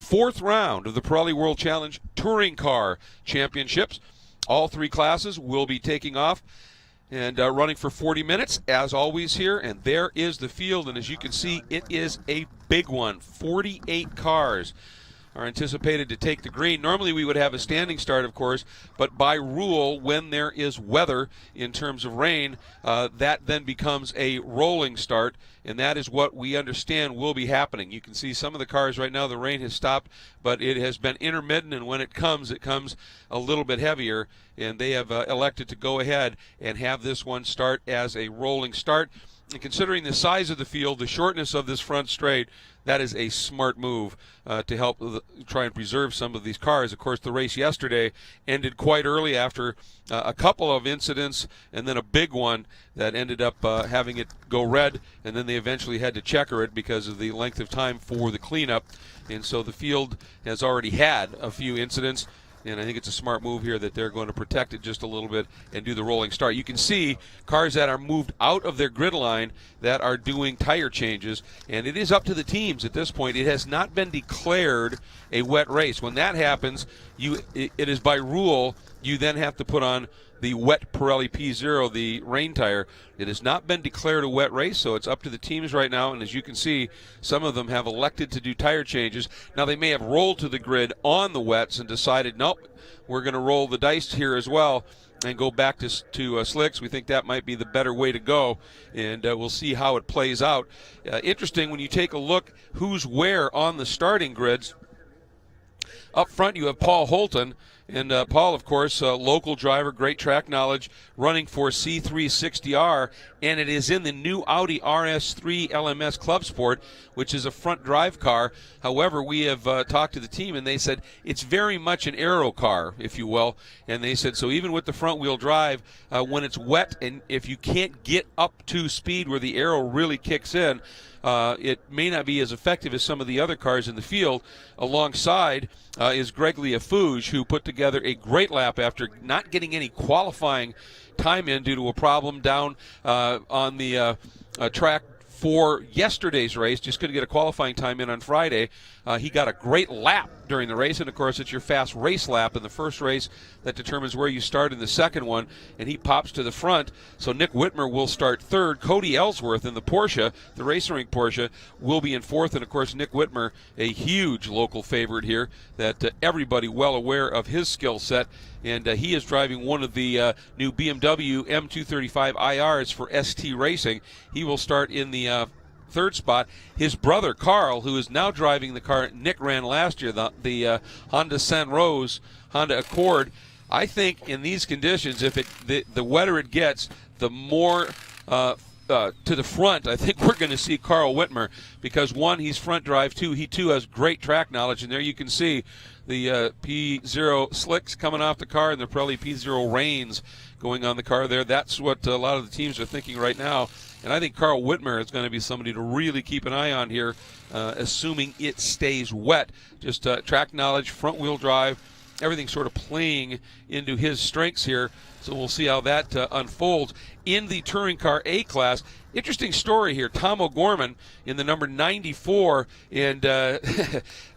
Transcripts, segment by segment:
fourth round of the Pirelli World Challenge Touring Car Championships. All three classes will be taking off and running for 40 minutes, as always here. And there is the field, and as you can see, it is a big one. 48 cars are anticipated to take the green. Normally we would have a standing start, of course, but by rule, when there is weather in terms of rain, that then becomes a rolling start, and that is what we understand will be happening. You can see some of the cars right now, the rain has stopped, but it has been intermittent, and when it comes a little bit heavier, and they have elected to go ahead and have this one start as a rolling start. And considering the size of the field, the shortness of this front straight, that is a smart move to help try and preserve some of these cars. Of course, the race yesterday ended quite early after a couple of incidents and then a big one that ended up having it go red, and then they eventually had to checker it because of the length of time for the cleanup. And so the field has already had a few incidents. And I think it's a smart move here that they're going to protect it just a little bit and do the rolling start. You can see cars that are moved out of their grid line that are doing tire changes, and it is up to the teams at this point. It has not been declared a wet race. When that happens, it is by rule you then have to put on the wet Pirelli P0, the rain tire. It has not been declared a wet race, so it's up to the teams right now, and as you can see, some of them have elected to do tire changes. Now, they may have rolled to the grid on the wets and decided, nope, we're going to roll the dice here as well and go back to slicks. We think that might be the better way to go, and we'll see how it plays out. Interesting, when you take a look who's where on the starting grids, up front you have Paul Holton. And Paul, of course, local driver, great track knowledge, running for C360R, and it is in the new Audi RS3 LMS Club Sport, which is a front drive car. However, we have talked to the team, and they said it's very much an aero car, if you will. And they said, so even with the front wheel drive, when it's wet and if you can't get up to speed where the aero really kicks in, it may not be as effective as some of the other cars in the field. Alongside is Greg Liafouge, who put together a great lap after not getting any qualifying time in due to a problem down on the track for yesterday's race. Just couldn't get a qualifying time in on Friday. He got a great lap during the race, and of course it's your fast race lap in the first race that determines where you start in the second one, and he pops to the front. So Nick Whitmer will start third. Cody Ellsworth in the Porsche, the Racing Ring Porsche, will be in fourth, and of course Nick Whitmer, a huge local favorite here that everybody well aware of his skill set, and he is driving one of the new BMW M235 IRs for ST Racing. He will start in the third spot. His brother Carl, who is now driving the car Nick ran last year, the Honda Sunrose Honda Accord. I think in these conditions, if the wetter it gets, the more to the front, I think we're going to see Carl Whitmer, because one, he's front drive, two, he too has great track knowledge, and there you can see the P0 slicks coming off the car and the Pirelli P0 reins going on the car there. That's what a lot of the teams are thinking right now. And I think Carl Whitmer is going to be somebody to really keep an eye on here, assuming it stays wet. Just track knowledge, front-wheel drive, everything sort of playing into his strengths here. So we'll see how that unfolds. In the Touring Car A class, interesting story here. Tom O'Gorman in the number 94, and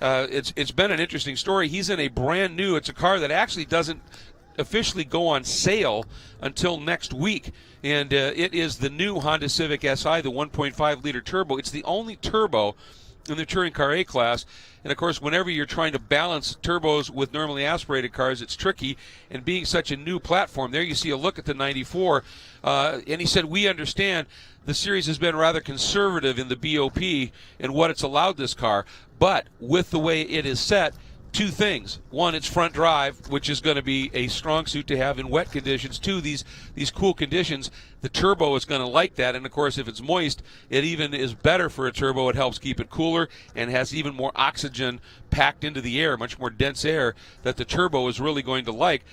it's been an interesting story. He's in a brand new, it's a car that actually doesn't officially go on sale until next week, and it is the new Honda Civic Si, the 1.5 liter turbo. It's the only turbo in the Touring Car A class, and of course whenever you're trying to balance turbos with normally aspirated cars, it's tricky, and being such a new platform, there you see a look at the 94, and he said, we understand the series has been rather conservative in the BOP and what it's allowed this car, but with the way it is set, two things. One, it's front drive, which is going to be a strong suit to have in wet conditions. Two, these cool conditions, the turbo is going to like that. And, of course, if it's moist, it even is better for a turbo. It helps keep it cooler and has even more oxygen packed into the air, much more dense air that the turbo is really going to like.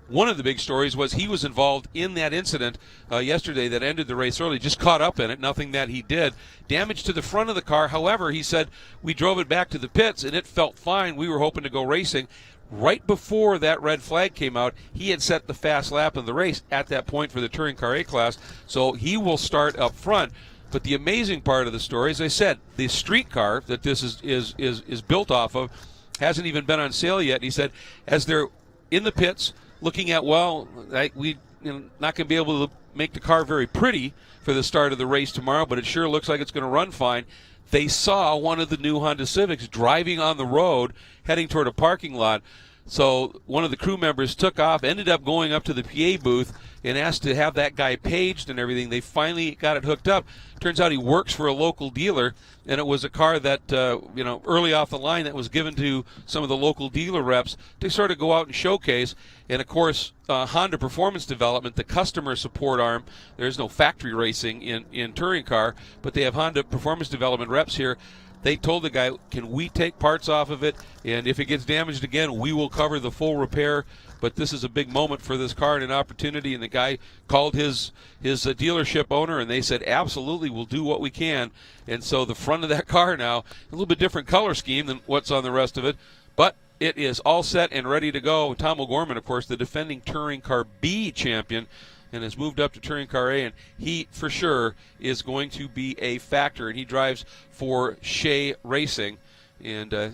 One of the big stories was he was involved in that incident yesterday that ended the race early, just caught up in it, nothing that he did. Damage to the front of the car. However, he said, we drove it back to the pits and it felt fine. We were hoping to go racing. Right before that red flag came out, he had set the fast lap of the race at that point for the Touring Car A class, so he will start up front. But the amazing part of the story, as I said, the street car that this is built off of hasn't even been on sale yet. And he said, as they're in the pits looking at, we not going to be able to make the car very pretty for the start of the race tomorrow, but it sure looks like it's going to run fine. They saw one of the new Honda Civics driving on the road heading toward a parking lot. So one of the crew members took off, ended up going up to the PA booth and asked to have that guy paged and everything. They finally got it hooked up. Turns out he works for a local dealer, and it was a car that, early off the line that was given to some of the local dealer reps to sort of go out and showcase. And, of course, Honda Performance Development, the customer support arm, there's no factory racing in touring car, but they have Honda Performance Development reps here. They told the guy, can we take parts off of it, and if it gets damaged again, we will cover the full repair. But this is a big moment for this car and an opportunity, and the guy called his dealership owner, and they said, absolutely, we'll do what we can. And so the front of that car now, a little bit different color scheme than what's on the rest of it, but it is all set and ready to go. Tom O'Gorman, of course, the defending Touring Car B champion, and has moved up to Touring Car A, and he for sure is going to be a factor, and he drives for Shea Racing. And a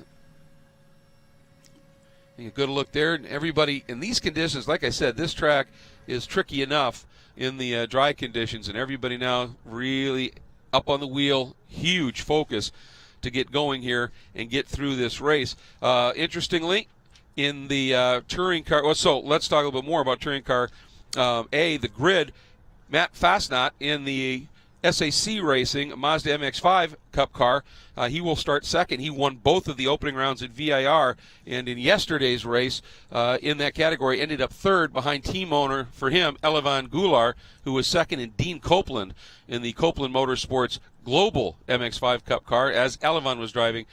good look there, and everybody in these conditions, like I said, this track is tricky enough in the dry conditions, and everybody now really up on the wheel, huge focus to get going here and get through this race. Interestingly, in the Touring Car, so let's talk a little bit more about Touring Car A, the grid. Matt Fastnot in the SAC Racing Mazda MX-5 Cup car, he will start second. He won both of the opening rounds at VIR, and in yesterday's race in that category ended up third behind team owner for him, Elevan Goulart, who was second, and Dean Copeland in the Copeland Motorsports Global MX-5 Cup car, as Elevan was driving,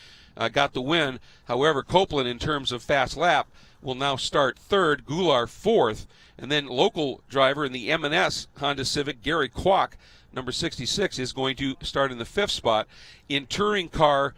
got the win. However, Copeland, in terms of fast lap, will now start third, Goulart fourth, and then local driver in the M&S Honda Civic, Gary Kwok, number 66, is going to start in the fifth spot. In Touring Car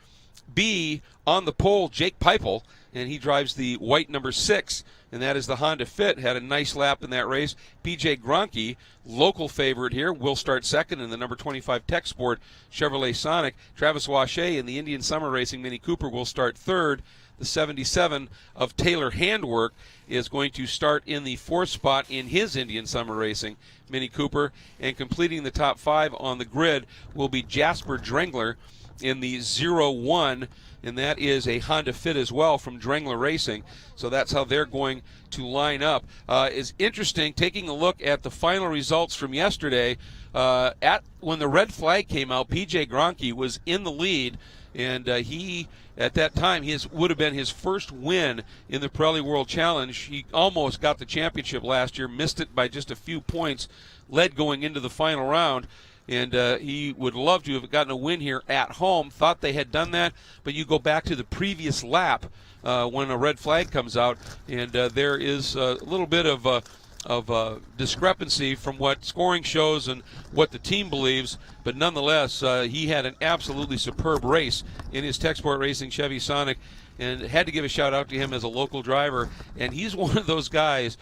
B, on the pole, Jake Peipel, and he drives the white number 6, and that is the Honda Fit. Had a nice lap in that race. PJ Gronke, local favorite here, will start second in the number 25 Tech Sport Chevrolet Sonic. Travis Wache in the Indian Summer Racing Mini Cooper will start third. The 77 of Taylor Handwork is going to start in the fourth spot in his Indian Summer Racing Mini Cooper. And completing the top 5 on the grid will be Jasper Drengler in the 01, and that is a Honda Fit as well from Drengler Racing. So that's how they're going to line up. It's interesting taking a look at the final results from yesterday. When the red flag came out, PJ Gronke was in the lead, and he, at that time, would have been his first win in the Pirelli World Challenge. He almost got the championship last year, missed it by just a few points, led going into the final round, and he would love to have gotten a win here at home. Thought they had done that, but you go back to the previous lap when a red flag comes out, and there is a little bit of discrepancy from what scoring shows and what the team believes, but nonetheless, he had an absolutely superb race in his Tech Sport Racing Chevy Sonic, and had to give a shout out to him as a local driver. And he's one of those guys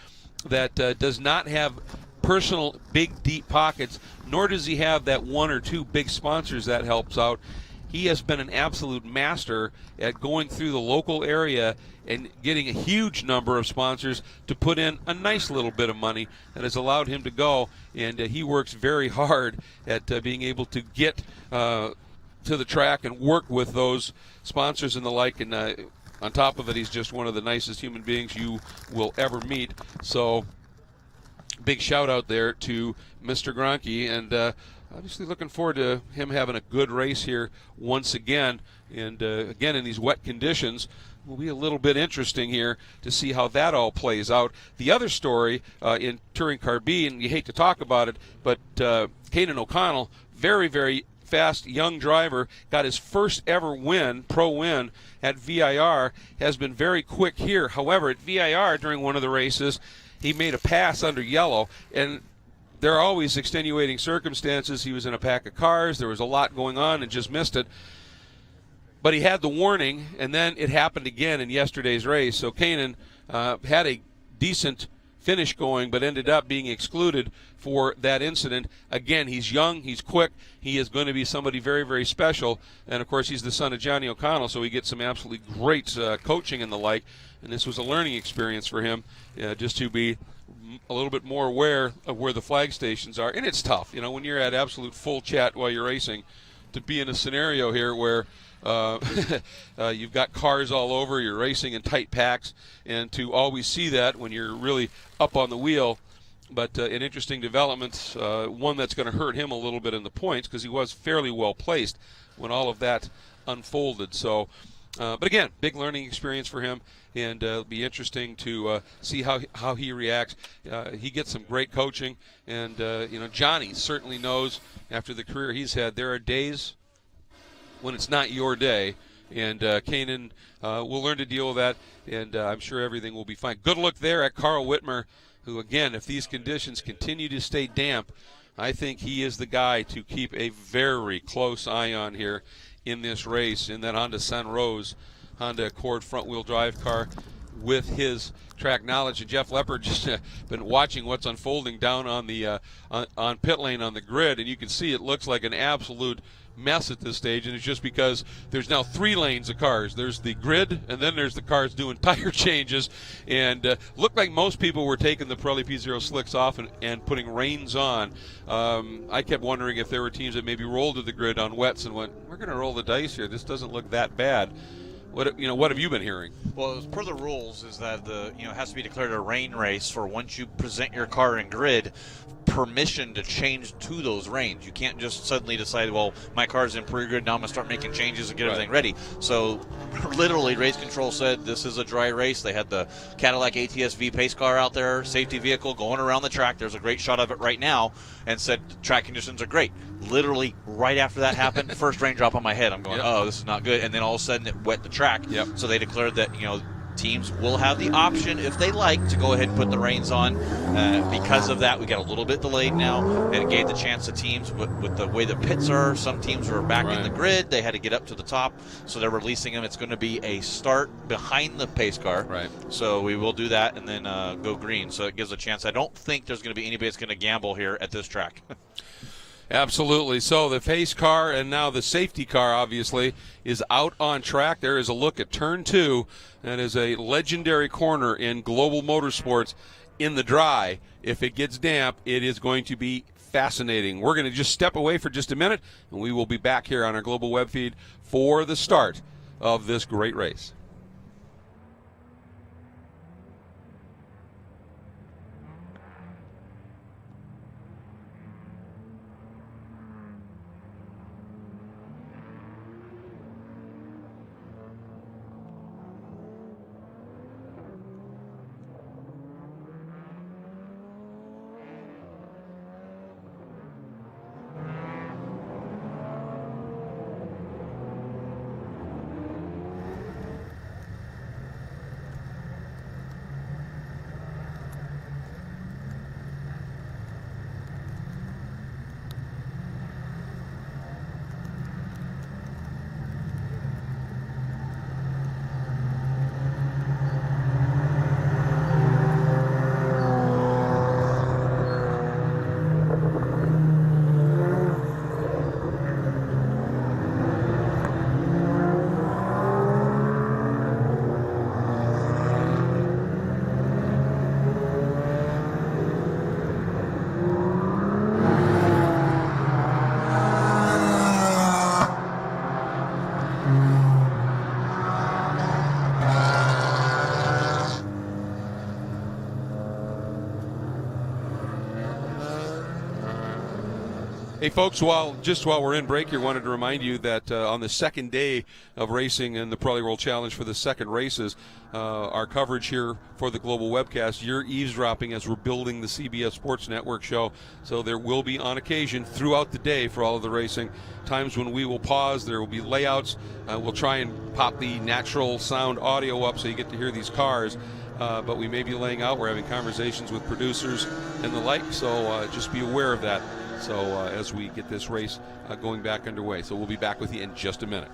that does not have personal big deep pockets, nor does he have that one or two big sponsors that helps out. He has been an absolute master at going through the local area and getting a huge number of sponsors to put in a nice little bit of money that has allowed him to go. And he works very hard at being able to get to the track and work with those sponsors and the like. And on top of it, he's just one of the nicest human beings you will ever meet. So big shout out there to Mr. Gronke, and obviously looking forward to him having a good race here once again. And again, in these wet conditions, will be a little bit interesting here to see how that all plays out. The other story in Touring Car B, and you hate to talk about it, but Caden O'Connell, very, very fast young driver, got his first ever win, pro win at VIR, has been very quick here. However, at VIR during one of the races, he made a pass under yellow, and there are always extenuating circumstances. He was in a pack of cars, there was a lot going on, and just missed it. But he had the warning, and then it happened again in yesterday's race. So Kanan had a decent finish going, but ended up being excluded for that incident. Again, he's young, he's quick, he is going to be somebody very, very special, and of course he's the son of Johnny O'Connell, so he gets some absolutely great coaching and the like, and this was a learning experience for him, just to be a little bit more aware of where the flag stations are. And it's tough, when you're at absolute full chat while you're racing, to be in a scenario here where you've got cars all over, you're racing in tight packs, and to always see that when you're really up on the wheel. But an interesting development, one that's going to hurt him a little bit in the points, because he was fairly well placed when all of that unfolded. So, but again, big learning experience for him, and it'll be interesting to see how he reacts. He gets some great coaching, and Johnny certainly knows, after the career he's had, there are days when it's not your day, and Kanan will learn to deal with that, and I'm sure everything will be fine. Good look there at Carl Whitmer, who, again, if these conditions continue to stay damp, I think he is the guy to keep a very close eye on here in this race, in that Honda Sunrose Honda Accord front-wheel drive car with his track knowledge. And Jeff Leppard just been watching what's unfolding down on the on pit lane on the grid, and you can see it looks like an absolute mess at this stage, and it's just because there's now 3 lanes of cars. There's the grid, and then there's the cars doing tire changes, and looked like most people were taking the Pirelli P0 slicks off and putting reins on. I kept wondering if there were teams that maybe rolled to the grid on wets and went, we're going to roll the dice here. This doesn't look that bad. What have you been hearing? Well, as per the rules, is that it has to be declared a rain race for once you present your car in grid, permission to change to those reins. You can't just suddenly decide, well, my car's in pre-grid, now I'm going to start making changes and get everything ready. So literally, race control said this is a dry race. They had the Cadillac ATS-V pace car out there, safety vehicle, going around the track. There's a great shot of it right now, and said track conditions are great. Literally, right after that happened, first raindrop on my head. I'm going, oh, this is not good. And then all of a sudden, it wet the track. So they declared that, teams will have the option, if they like, to go ahead and put the reins on. Because of that, we got a little bit delayed now, and it gave the chance to teams with the way the pits are. Some teams were back in the grid. They had to get up to the top, so they're releasing them. It's going to be a start behind the pace car. So we will do that and then go green. So it gives a chance. I don't think there's going to be anybody that's going to gamble here at this track. Absolutely. So the pace car and now the safety car, obviously, is out on track. There is a look at turn 2. That is a legendary corner in global motorsports in the dry. If it gets damp, it is going to be fascinating. We're going to just step away for just a minute, and we will be back here on our global web feed for the start of this great race. Hey, folks, while we're in break here, wanted to remind you that on the second day of racing in the Pirelli World Challenge for the second races, our coverage here for the global webcast, you're eavesdropping as we're building the CBS Sports Network show. So there will be, on occasion, throughout the day for all of the racing, times when we will pause. There will be layouts. We'll try and pop the natural sound audio up so you get to hear these cars. But we may be laying out. We're having conversations with producers and the like, so just be aware of that. So as we get this race going back underway. So we'll be back with you in just a minute.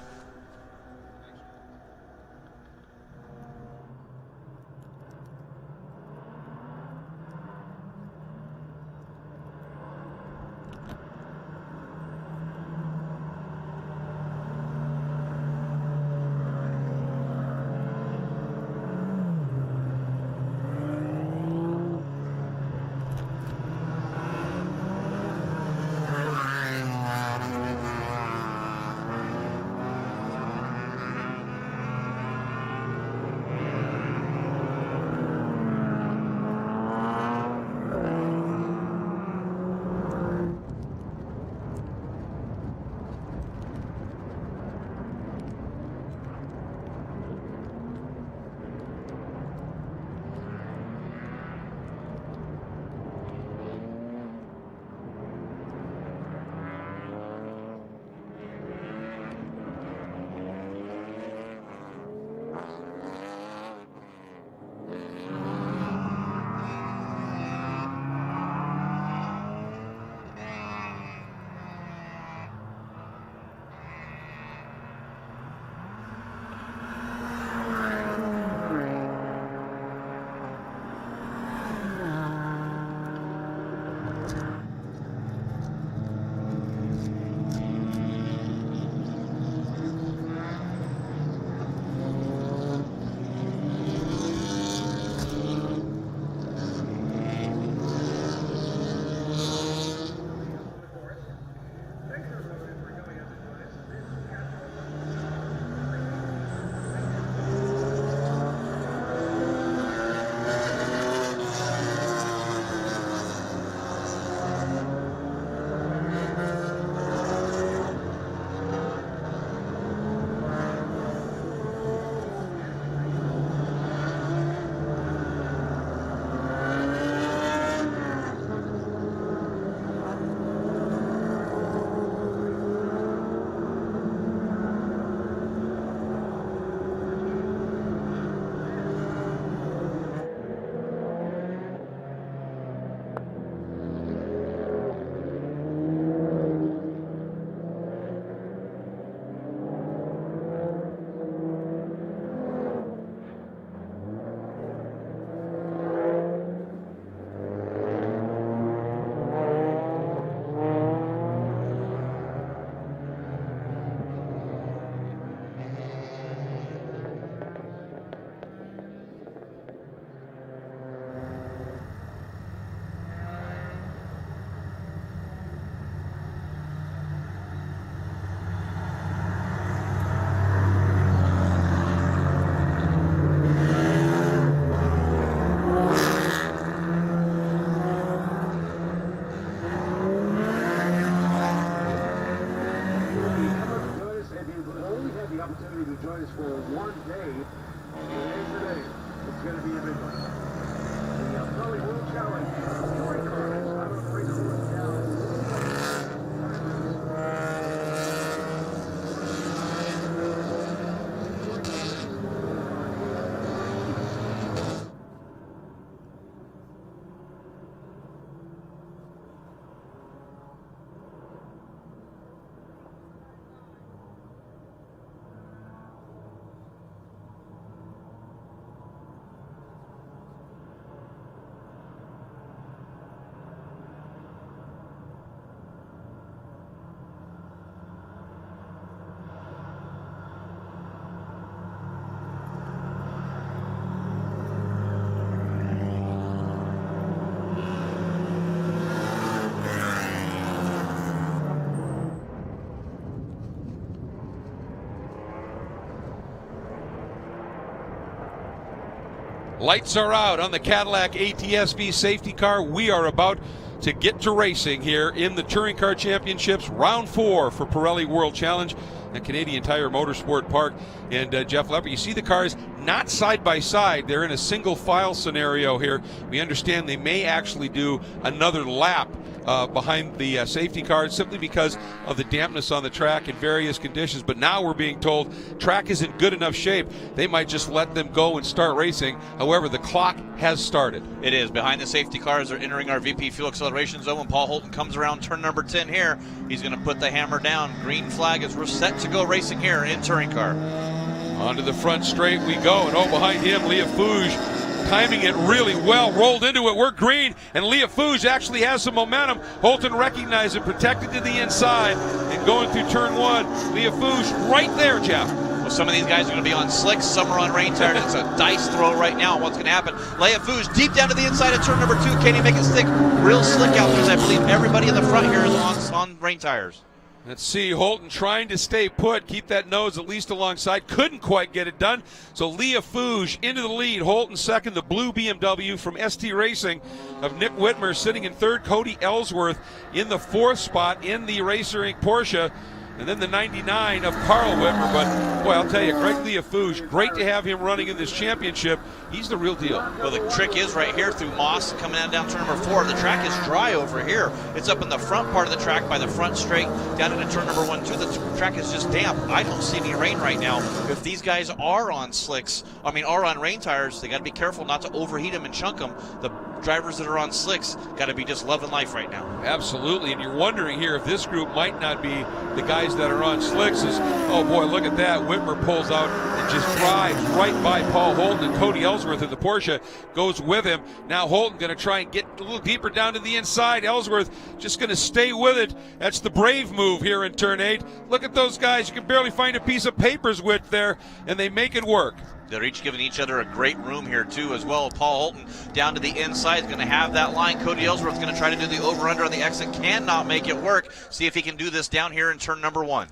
Lights are out on the Cadillac ATSV safety car. We are about to get to racing here in the Touring Car Championships, round 4 for Pirelli World Challenge at Canadian Tire Motorsport Park. And Jeff Lepper, you see the cars not side by side. They're in a single file scenario here. We understand they may actually do another lap behind the safety cars simply because of the dampness on the track in various conditions. But now we're being told track is in good enough shape. They might just let them go and start racing. However, the clock has started. It is. Behind the safety cars, they're entering our VP fuel acceleration zone. When Paul Holton comes around turn number 10 here, he's going to put the hammer down. Green flag as we're set to go racing here in touring car. Onto the front straight we go, and behind him, Leah Fouge timing it really well, rolled into it. We're green, and Leah Fouge actually has some momentum. Holton recognized it, protected to the inside, and going through turn 1, Leah Fouge right there, Jeff. Well, some of these guys are going to be on slicks, some are on rain tires. It's a dice throw right now on what's going to happen. Leah Fouge deep down to the inside of turn number 2. Can he make it stick? Real slick out because I believe everybody in the front here is on rain tires. Let's see, Holton trying to stay put, keep that nose at least alongside. Couldn't quite get it done. So Leah Fouge into the lead. Holton second, the blue BMW from ST Racing of Nick Whitmer sitting in third. Cody Ellsworth in the 4th spot in the Racer Inc. Porsche. And then the 99 of Carl Whitmer. But, boy, I'll tell you, Greg Leah Fouge, great to have him running in this championship. He's the real deal. Well, the trick is right here through Moss coming down turn number 4. The track is dry over here. It's up in the front part of the track by the front straight down into turn number 1, 2. The track is just damp. I don't see any rain right now. If these guys are on are on rain tires, they got to be careful not to overheat them and chunk them. The drivers that are on slicks got to be just loving life right now. Absolutely, and you're wondering here if this group might not be the guys that are on slicks. Oh boy, look at that. Whitmer pulls out and just drives right by Paul Holton, and Cody Ellsworth in the Porsche goes with him. Now Holton going to try and get a little deeper down to the inside. Ellsworth just going to stay with it. That's the brave move here in turn 8. Look at those guys. You can barely find a piece of paper's width there, and they make it work. They're each giving each other a great room here, too, as well. Paul Holton down to the inside is going to have that line. Cody Ellsworth is going to try to do the over-under on the exit. Cannot make it work. See if he can do this down here in turn number 1.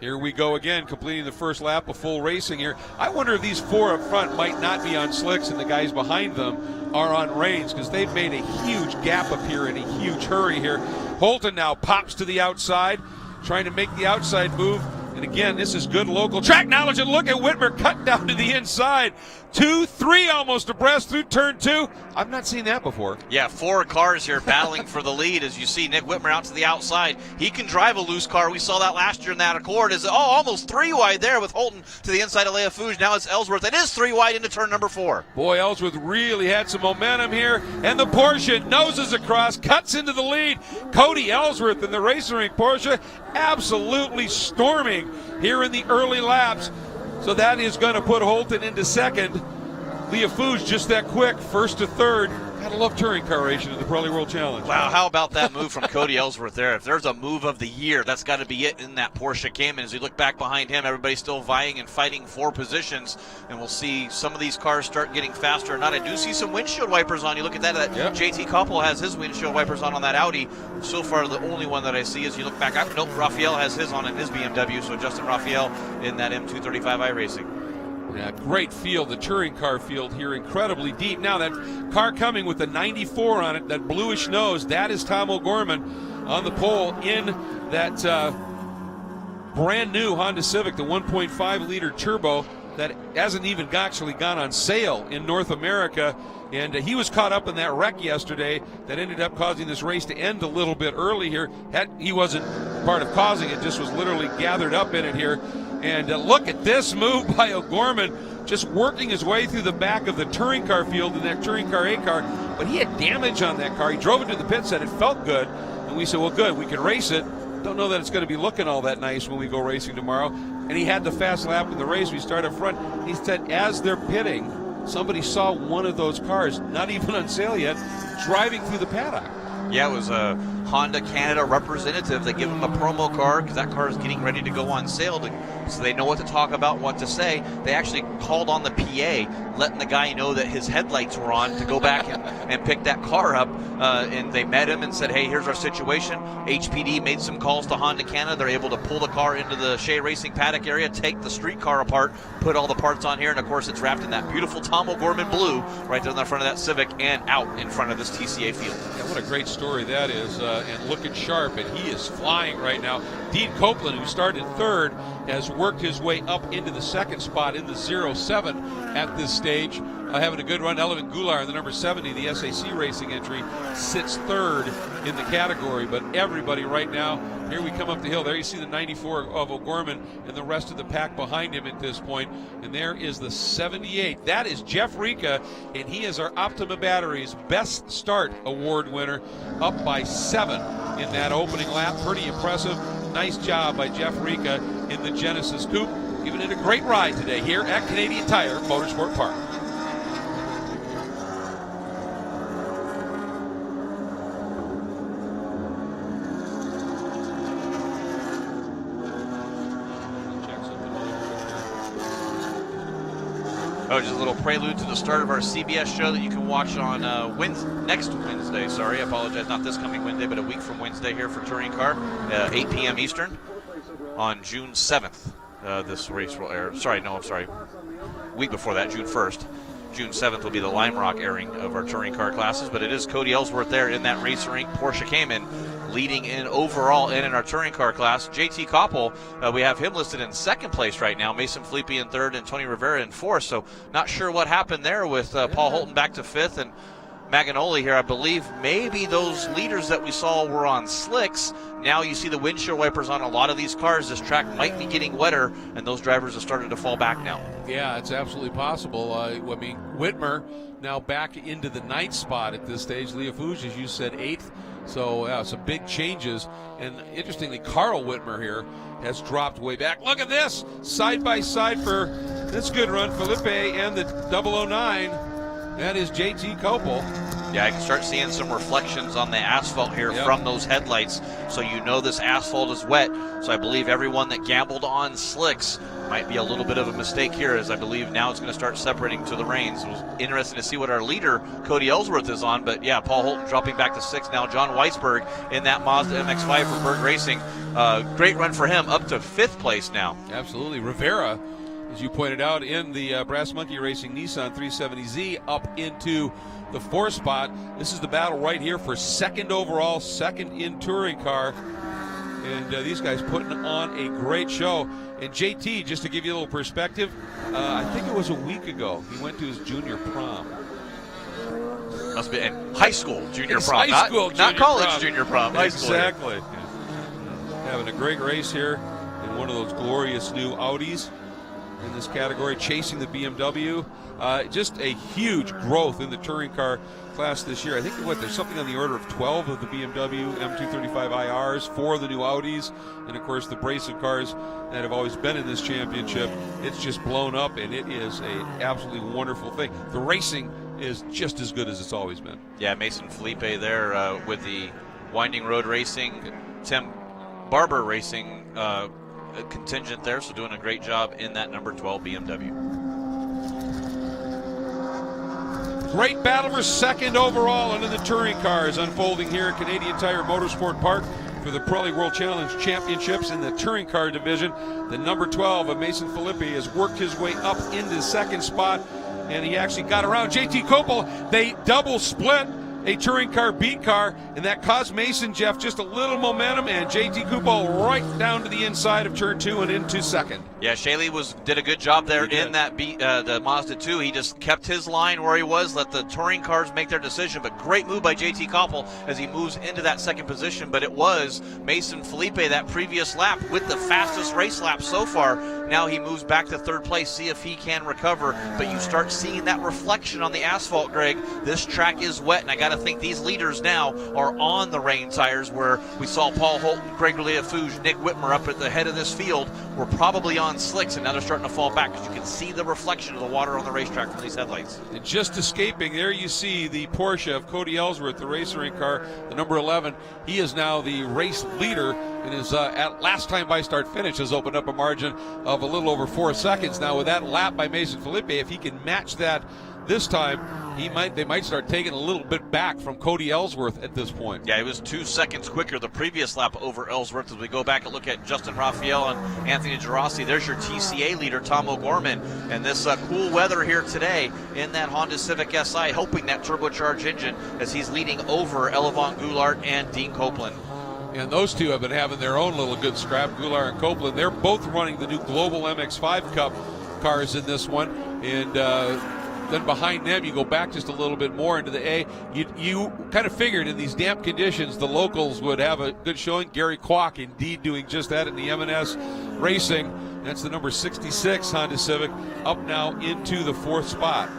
Here we go again, completing the first lap of full racing here. I wonder if these 4 up front might not be on slicks and the guys behind them are on reins, because they've made a huge gap up here in a huge hurry here. Holton now pops to the outside, trying to make the outside move. And again, this is good local track knowledge. And look at Whitmer cut down to the inside. 2, 3 almost abreast through turn 2. I've not seen that before. Yeah, 4 cars here battling for the lead. As you see Nick Whitmer out to the outside. He can drive a loose car. We saw that last year in that Accord. Almost 3 wide there with Holton to the inside of Leah Fouge. Now it's Ellsworth. It is 3 wide into turn number 4. Boy, Ellsworth really had some momentum here. And the Porsche noses across, cuts into the lead. Cody Ellsworth in the Racer Inc. Porsche absolutely storming here in the early laps. So that is going to put Holton into second. Leah Fouge just that quick, first to third. Gotta love touring car racing at the Pirelli World Challenge. Wow, how about that move from Cody Ellsworth there? If there's a move of the year, that's got to be it in that Porsche Cayman. As we look back behind him, everybody's still vying and fighting for positions, and we'll see some of these cars start getting faster or not. I do see some windshield wipers on. You look at that. Yep. JT Koppel has his windshield wipers on that Audi. So far, the only one that I see as you look back. Nope, Raphael has his on in his BMW, so Justin Raphael in that M235i Racing. Yeah, great field, the touring car field here, incredibly deep. Now that car coming with the 94 on it, that bluish nose, that is Tom O'Gorman on the pole in that brand new Honda Civic, the 1.5 liter turbo that hasn't even actually gone on sale in North America. And he was caught up in that wreck yesterday that ended up causing this race to end a little bit early here. He wasn't part of causing it, just was literally gathered up in it here. And look at this move by O'Gorman, just working his way through the back of the touring car field in that touring car A car. But he had damage on that car. He drove it to the pit, said it felt good. And we said, well, good, we can race it. Don't know that it's going to be looking all that nice when we go racing tomorrow. And he had the fast lap in the race. We start up front. He said as they're pitting, somebody saw one of those cars, not even on sale yet, driving through the paddock. Yeah, it was Honda Canada representative. They give him a promo card because that car is getting ready to go on sale, so they know what to talk about, what to say. They actually called on the PA, letting the guy know that his headlights were on to go back and pick that car up. And they met him and said, hey, here's our situation. HPD made some calls to Honda Canada. They're able to pull the car into the Shea Racing paddock area, take the street car apart, put all the parts on here, and of course it's wrapped in that beautiful Tom O'Gorman blue right there in the front of that Civic and out in front of this TCA field. Yeah, what a great story that is, and looking sharp, and he is flying right now. Dean Copeland, who started third, has worked his way up into the second spot in the 07 at this stage, having a good run. Elvin Goulart, the number 70, the SAC Racing entry, sits third in the category, but everybody right now, here we come up the hill. There you see the 94 of O'Gorman and the rest of the pack behind him at this point, and there is the 78. That is Jeff Rika, and he is our Optima Batteries Best Start Award winner, up by 7 in that opening lap. Pretty impressive. Nice job by Jeff Rika in the Genesis Coupe, giving it a great ride today here at Canadian Tire Motorsport Park. Oh, just a little prelude to the start of our CBS show that you can watch on next Wednesday. Sorry, I apologize. Not this coming Wednesday, but a week from Wednesday here for Touring Car, 8 p.m. Eastern on June 7th. This race will air. Sorry. Week before that, June 1st. June 7th will be the Lime Rock airing of our touring car classes, but it is Cody Ellsworth there in that race rink. Porsche Cayman leading in overall and in our touring car class. JT Koppel, we have him listed in second place right now. Mason Felipe in third and Tony Rivera in fourth. So not sure what happened there with Paul Holton back to fifth and Maganoli here. I believe maybe those leaders that we saw were on slicks. Now you see the windshield wipers on a lot of these cars. This track might be getting wetter, and those drivers have started to fall back now. Yeah, it's absolutely possible. I mean, Whitmer now back into the 9th spot at this stage. Leah Fouge, as you said, 8th. So some big changes. And interestingly, Carl Whitmer here has dropped way back. Look at this, side by side for this good run, Felipe and the 009. That is JT Koppel. Yeah, I can start seeing some reflections on the asphalt here from those headlights, so you know this asphalt is wet. So I believe everyone that gambled on slicks might be a little bit of a mistake here, as I believe now it's going to start separating to the reins. It was interesting to see what our leader, Cody Ellsworth, is on, but yeah, Paul Holton dropping back to 6th now. John Weisberg in that Mazda MX-5 for Berg Racing. Great run for him, up to 5th place now. Absolutely. Rivera, as you pointed out, in the Brass Monkey Racing Nissan 370Z, up into the 4th spot. This is the battle right here for 2nd overall, 2nd in touring car. And these guys putting on a great show. And JT, just to give you a little perspective, I think it was a week ago, he went to his junior prom. Must be in high school junior prom, not college prom. Junior prom. Exactly. Having a great race here in one of those glorious new Audis in this category, chasing the BMW. Just a huge growth in the touring car class this year. I think there's something on the order of 12 of the BMW M235 IRs, 4 of the new Audis, and of course the brace of cars that have always been in this championship. It's just blown up, and it is a absolutely wonderful thing. The racing is just as good as it's always been. Yeah, Mason Felipe there with the Winding Road Racing, Tim Barber Racing contingent there, so doing a great job in that number 12 BMW. Great battle for 2nd overall and in the touring cars unfolding here at Canadian Tire Motorsport Park for the Pirelli World Challenge Championships in the touring car division. The number 12 of Mason Felipe has worked his way up into 2nd spot, and he actually got around JT Koppel. They double split a touring car beat car, and that caused Mason, Jeff, just a little momentum, and JT Koppel right down to the inside of turn 2 and into 2nd. Yeah, Shaley did a good job there in that the Mazda 2. He just kept his line where he was, let the touring cars make their decision, but great move by JT Koppel as he moves into that 2nd position. But it was Mason Felipe that previous lap with the fastest race lap so far. Now he moves back to 3rd place, see if he can recover. But you start seeing that reflection on the asphalt, Greg. This track is wet, and I got to to think these leaders now are on the rain tires, where we saw Paul Holton, Gregory Leafouge, Nick Whitmer up at the head of this field were probably on slicks, and now they're starting to fall back because you can see the reflection of the water on the racetrack from these headlights. And just escaping, there you see the Porsche of Cody Ellsworth, the racing car, the number 11. He is now the race leader, and his at last time by start finish has opened up a margin of a little over 4 seconds. Now with that lap by Mason Felipe, if he can match that this time, they might start taking a little bit back from Cody Ellsworth at this point. Yeah, he was 2 seconds quicker the previous lap over Ellsworth. As we go back and look at Justin Raphael and Anthony Gerasi, there's your TCA leader, Tom O'Gorman. And this cool weather here today in that Honda Civic SI, helping that turbocharged engine as he's leading over Elevon Goulart and Dean Copeland. And those two have been having their own little good scrap, Goulart and Copeland. They're both running the new Global MX-5 Cup cars in this one. And then behind them, you go back just a little bit more into the A. You kind of figured in these damp conditions, the locals would have a good showing. Gary Kwok indeed doing just that in the M&S Racing. That's the number 66 Honda Civic, up now into the 4th spot.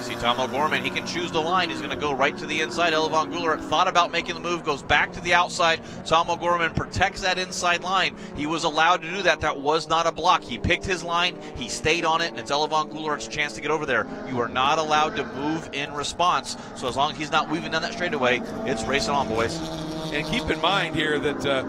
See Tom O'Gorman, he can choose the line. He's going to go right to the inside. Elevon Goulart thought about making the move, goes back to the outside. Tom O'Gorman protects that inside line. He was allowed to do that. That was not a block. He picked his line, he stayed on it, and it's Elevon Goulart's chance to get over there. You are not allowed to move in response. So as long as he's not weaving down that straightaway, it's racing on, boys. And keep in mind here that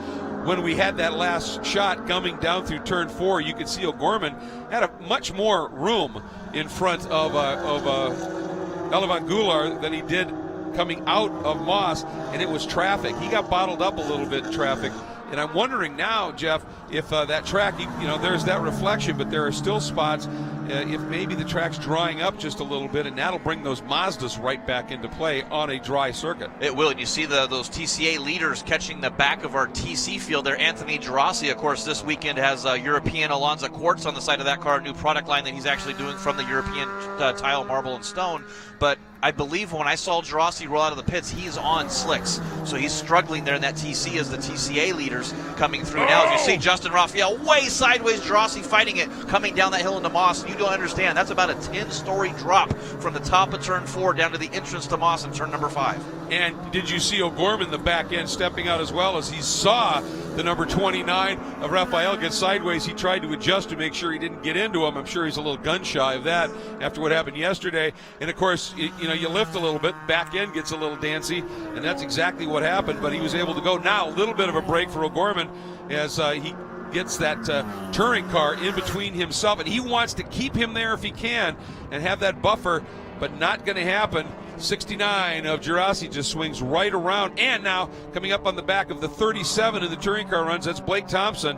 when we had that last shot coming down through turn 4, you could see O'Gorman had a much more room in front of Elevon Goulart than he did coming out of Moss, and it was traffic. He got bottled up a little bit in traffic. And I'm wondering now, Jeff, if that track, there's that reflection, but there are still spots, if maybe the track's drying up just a little bit, and that'll bring those Mazdas right back into play on a dry circuit. It will, and you see those TCA leaders catching the back of our TC field there. Anthony Gerasi, of course, this weekend has European Alonza Quartz on the side of that car, a new product line that he's actually doing from the European tile, marble, and stone. But I believe when I saw Gerasi roll out of the pits, he's on slicks. So he's struggling there in that TC as the TCA leaders coming through now. As you see Justin Raphael way sideways, Gerasi fighting it, coming down that hill into Moss. You don't understand, that's about a 10-story drop from the top of turn 4 down to the entrance to Moss in turn number 5. And did you see O'Gorman, the back end, stepping out as well as he saw the number 29 of Raphael get sideways? He tried to adjust to make sure he didn't get into him. I'm sure he's a little gun shy of that after what happened yesterday. And of course, you lift a little bit, back end gets a little dancy, and that's exactly what happened. But he was able to go. Now a little bit of a break for O'Gorman as he gets that touring car in between himself, and he wants to keep him there if he can and have that buffer, but not going to happen. 69 of Gerasi just swings right around, and now coming up on the back of the 37 in the touring car runs, that's Blake Thompson.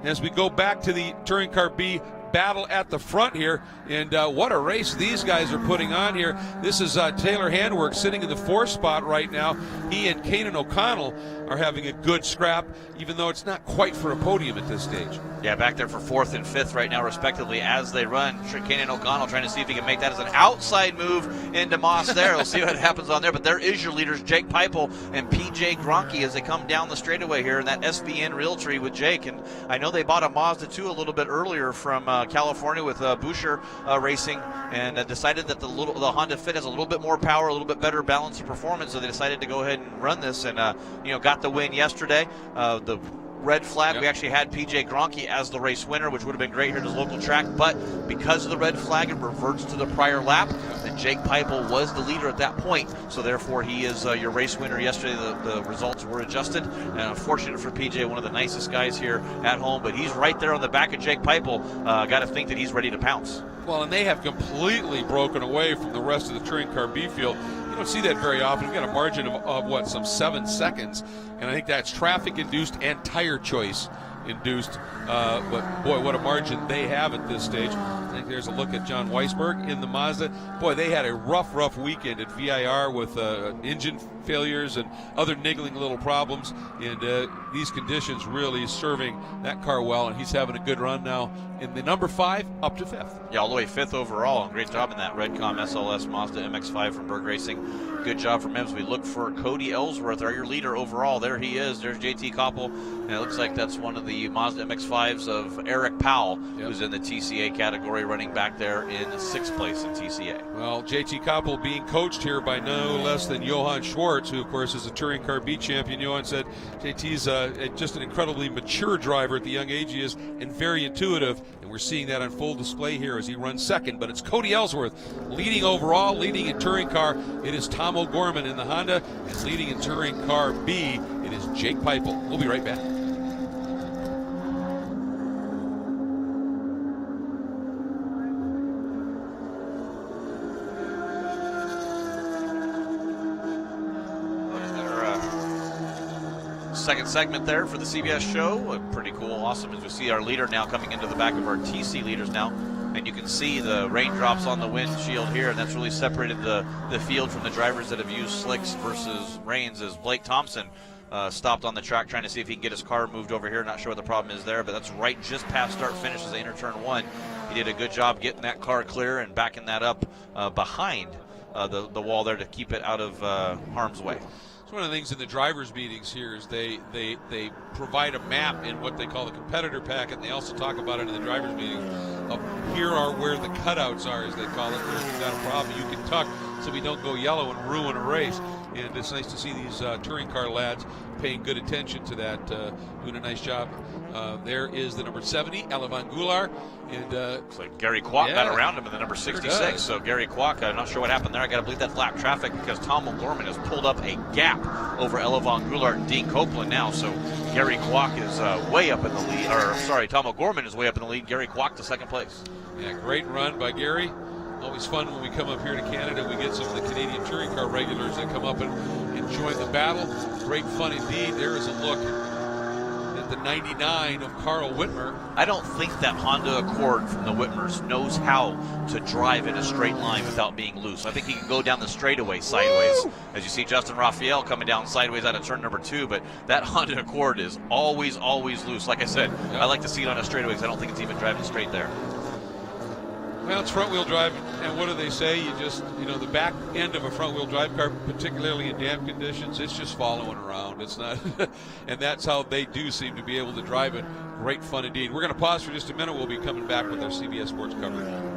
As we go back to the touring car B battle at the front here, and what a race these guys are putting on here. This is Taylor Handwerk sitting in the 4th spot right now. He and Kanan O'Connell are having a good scrap, even though it's not quite for a podium at this stage. Yeah, back there for 4th and 5th right now, respectively, as they run. Kanan O'Connell trying to see if he can make that as an outside move into Moss there. We'll see what happens on there, but there is your leaders, Jake Peipel and PJ Gronke, as they come down the straightaway here in that SVN Realtree with Jake. And I know they bought a Mazda 2 a little bit earlier from California with Boucher Racing, and decided that the Honda Fit has a little bit more power, a little bit better balance of performance, so they decided to go ahead and run this, and got the win yesterday. The red flag, we actually had PJ Gronke as the race winner, which would have been great here at his local track, but because of the red flag, it reverts to the prior lap, and Jake Peipel was the leader at that point, so therefore he is your race winner yesterday. The results were adjusted, and unfortunate for PJ, one of the nicest guys here at home, but he's right there on the back of Jake Peipel. Got to think that he's ready to pounce. Well, and they have completely broken away from the rest of the touring car B field. You don't see that very often. You've got a margin of what, some 7 seconds, and I think that's traffic-induced and tire choice induced. But boy, what a margin they have at this stage. I think there's a look at John Weisberg in the Mazda. Boy, they had a rough weekend at VIR with engine failures and other niggling little problems, and these conditions really serving that car well, and he's having a good run now in the number 5 up to 5th. Yeah, all the way 5th overall, and great job in that Redcom SLS Mazda MX-5 from Berg Racing. Good job from him. As we look for Cody Ellsworth, your leader overall. There he is. There's JT Koppel, and it looks like that's one of the Mazda MX-5s of Eric Powell, who's in the TCA category running back there in 6th place in TCA. Well, JT Koppel being coached here by no less than Johann Schwartz, who of course is a Touring Car B champion. Johann said JT's just an incredibly mature driver at the young age he is, and very intuitive, and we're seeing that on full display here as he runs second. But it's Cody Ellsworth leading overall, leading in Touring Car. It is Tom O'Gorman in the Honda, and leading in Touring Car B, it is Jake Peipel. We'll be right back. Second segment there for the CBS show. Pretty cool, awesome, as we see our leader now coming into the back of our TC leaders now. And you can see the raindrops on the windshield here, and that's really separated the field from the drivers that have used slicks versus rains, as Blake Thompson stopped on the track trying to see if he can get his car moved over here. Not sure what the problem is there, but that's right just past start finish as they enter turn 1. He did a good job getting that car clear and backing that up behind the wall there to keep it out of harm's way. One of the things in the drivers' meetings here is they provide a map in what they call the competitor packet, and they also talk about it in the drivers' meeting. Here are where the cutouts are, as they call it. Where if you've got a problem, you can tuck so we don't go yellow and ruin a race. And it's nice to see these touring car lads paying good attention to that, doing a nice job. There is the number 70, Elevan Goulart. And looks like Gary Kwok got around him in the number 66. So Gary Kwok, I'm not sure what happened there. I got to believe that's lap traffic because Tom O'Gorman has pulled up a gap over Elevan Goulart and Dean Copeland now. So Gary Kwok is way up in the lead. Or sorry, Tom O'Gorman is way up in the lead. Gary Kwok to second place. Yeah, great run by Gary. Always fun when we come up here to Canada. We get some of the Canadian touring car regulars that come up and join the battle. Great fun indeed. There is a look at the 99 of Carl Whitmer. I don't think that Honda Accord from the Whitmers knows how to drive in a straight line without being loose. I think he can go down the straightaway sideways. Woo! As you see Justin Raphael coming down sideways out of turn number 2, but that Honda Accord is always loose. Like I said, I like to see it on a straightaway because I don't think it's even driving straight there. Well, it's front-wheel drive, and what do they say? The back end of a front-wheel drive car, particularly in damp conditions, it's just following around. It's not, and that's how they do seem to be able to drive it. Great fun indeed. We're going to pause for just a minute. We'll be coming back with our CBS Sports coverage.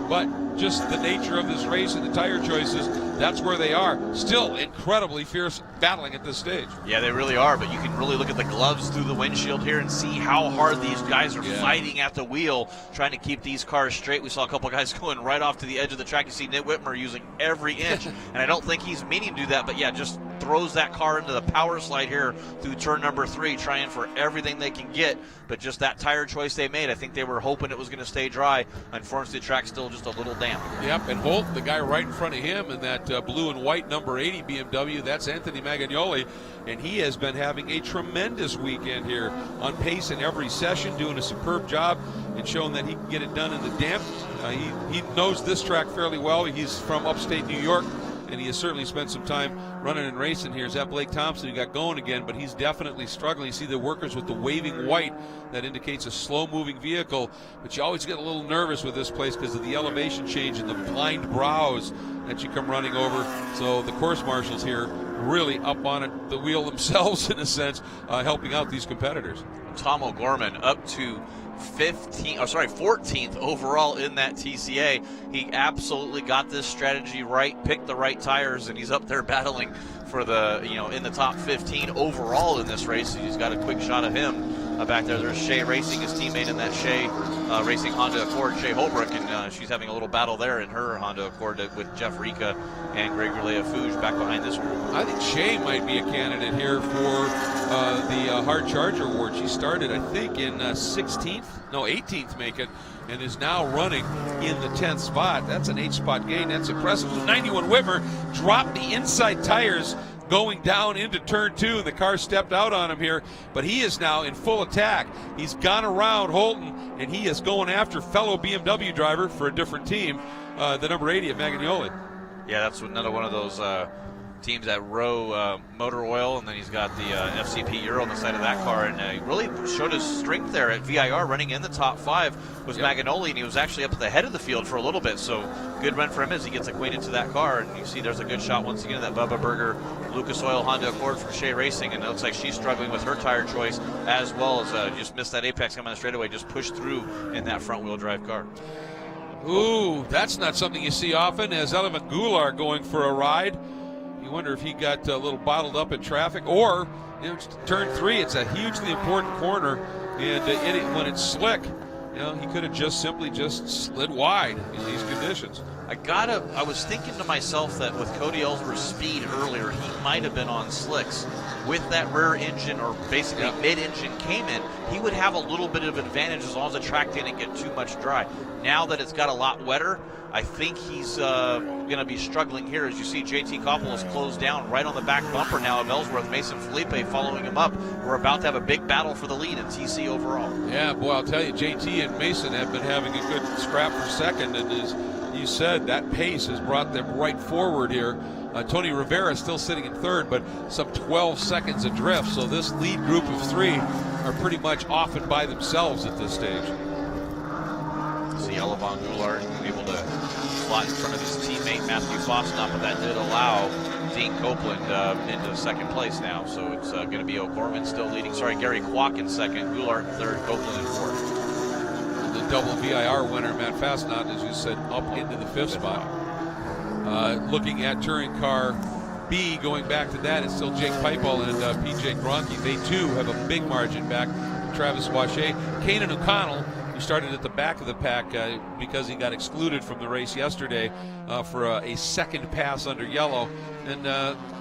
But just the nature of this race and the tire choices, that's where they are. Still incredibly fierce battling at this stage. Yeah, they really are, but you can really look at the gloves through the windshield here and see how hard these guys are fighting at the wheel, trying to keep these cars straight. We saw a couple of guys going right off to the edge of the track. You see Nit Whitmer using every inch, and I don't think he's meaning to do that, but yeah, just throws that car into the power slide here through turn number 3, trying for everything they can get. But just that tire choice they made, I think they were hoping it was going to stay dry. Unfortunately, the track's still just a little damp. Yep, and Holt, the guy right in front of him in that blue and white number 80 BMW, that's Anthony Magagnoli, and he has been having a tremendous weekend here, on pace in every session, doing a superb job and showing that he can get it done in the damp. He knows this track fairly well. He's from upstate New York, and he has certainly spent some time running and racing here. Is that Blake Thompson who got going again, but he's definitely struggling. You see the workers with the waving white. That indicates a slow-moving vehicle, but you always get a little nervous with this place because of the elevation change and the blind brows that you come running over. So the course marshals here really up on it, the wheel themselves in a sense, helping out these competitors. Tom O'Gorman up to 14th overall in that TCA. He absolutely got this strategy right, picked the right tires, and he's up there battling for the, in the top 15 overall in this race. He's got a quick shot of him back there. There's Shea Racing, his teammate in that Shea Racing Honda Accord, Shea Holbrook, and she's having a little battle there in her Honda Accord with Jeff Rica and Greg Relea-Fouge back behind this group. I think Shea might be a candidate here for the Hard Charger Award. She started, I think, in 18th make it, and is now running in the 10th spot. That's an 8-spot gain. That's impressive. 91 Whitmer dropped the inside tires going down into turn 2, and the car stepped out on him here, but he is now in full attack. He's gone around Holton, and he is going after fellow BMW driver for a different team, the number 80 at Magagnoli. Yeah, that's another one of those teams that row motor oil, and then he's got the FCP Euro on the side of that car, and he really showed his strength there at VIR. Running in the top 5 was Magagnoli, and he was actually up at the head of the field for a little bit, so good run for him as he gets acquainted to that car. And you see there's a good shot once again of that Bubba Berger Lucas Oil Honda Accord from Shea Racing, and it looks like she's struggling with her tire choice, as well as just missed that apex coming on the straightaway, just pushed through in that front wheel drive car. Ooh, that's not something you see often, as Eleven Goulart going for a ride. You wonder if he got a little bottled up in traffic, or turn 3, it's a hugely important corner, and when it's slick, he could have just simply slid wide in these conditions. I was thinking to myself that with Cody Ellsworth's speed earlier, he might have been on slicks. With that rear engine, or basically mid-engine came in, he would have a little bit of advantage as long as the track didn't get too much dry. Now that it's got a lot wetter, I think he's going to be struggling here. As you see, JT Koppel is closed down right on the back bumper now of Ellsworth. Mason Felipe following him up. We're about to have a big battle for the lead in TC overall. Yeah, boy, I'll tell you, JT and Mason have been having a good scrap for second, and as you said, that pace has brought them right forward here. Tony Rivera still sitting in third, but some 12 seconds adrift, so this lead group of 3 are pretty much off and by themselves at this stage. See Eleven Goulart able to slot in front of his teammate Matthew Fosnop, but that did allow Dean Copeland into second place now, so it's going to be O'Gorman still leading. Sorry, Gary Kwok in second, Goulart in third, Copeland in fourth. The double VIR winner, Matt Fosnop, as you said, up into the 5th spot. Looking at touring car B, going back to that, it's still Jake Pipel and PJ Gronke. They too have a big margin back from Travis Wache. Kanan O'Connell, who started at the back of the pack because he got excluded from the race yesterday for a second pass under yellow, and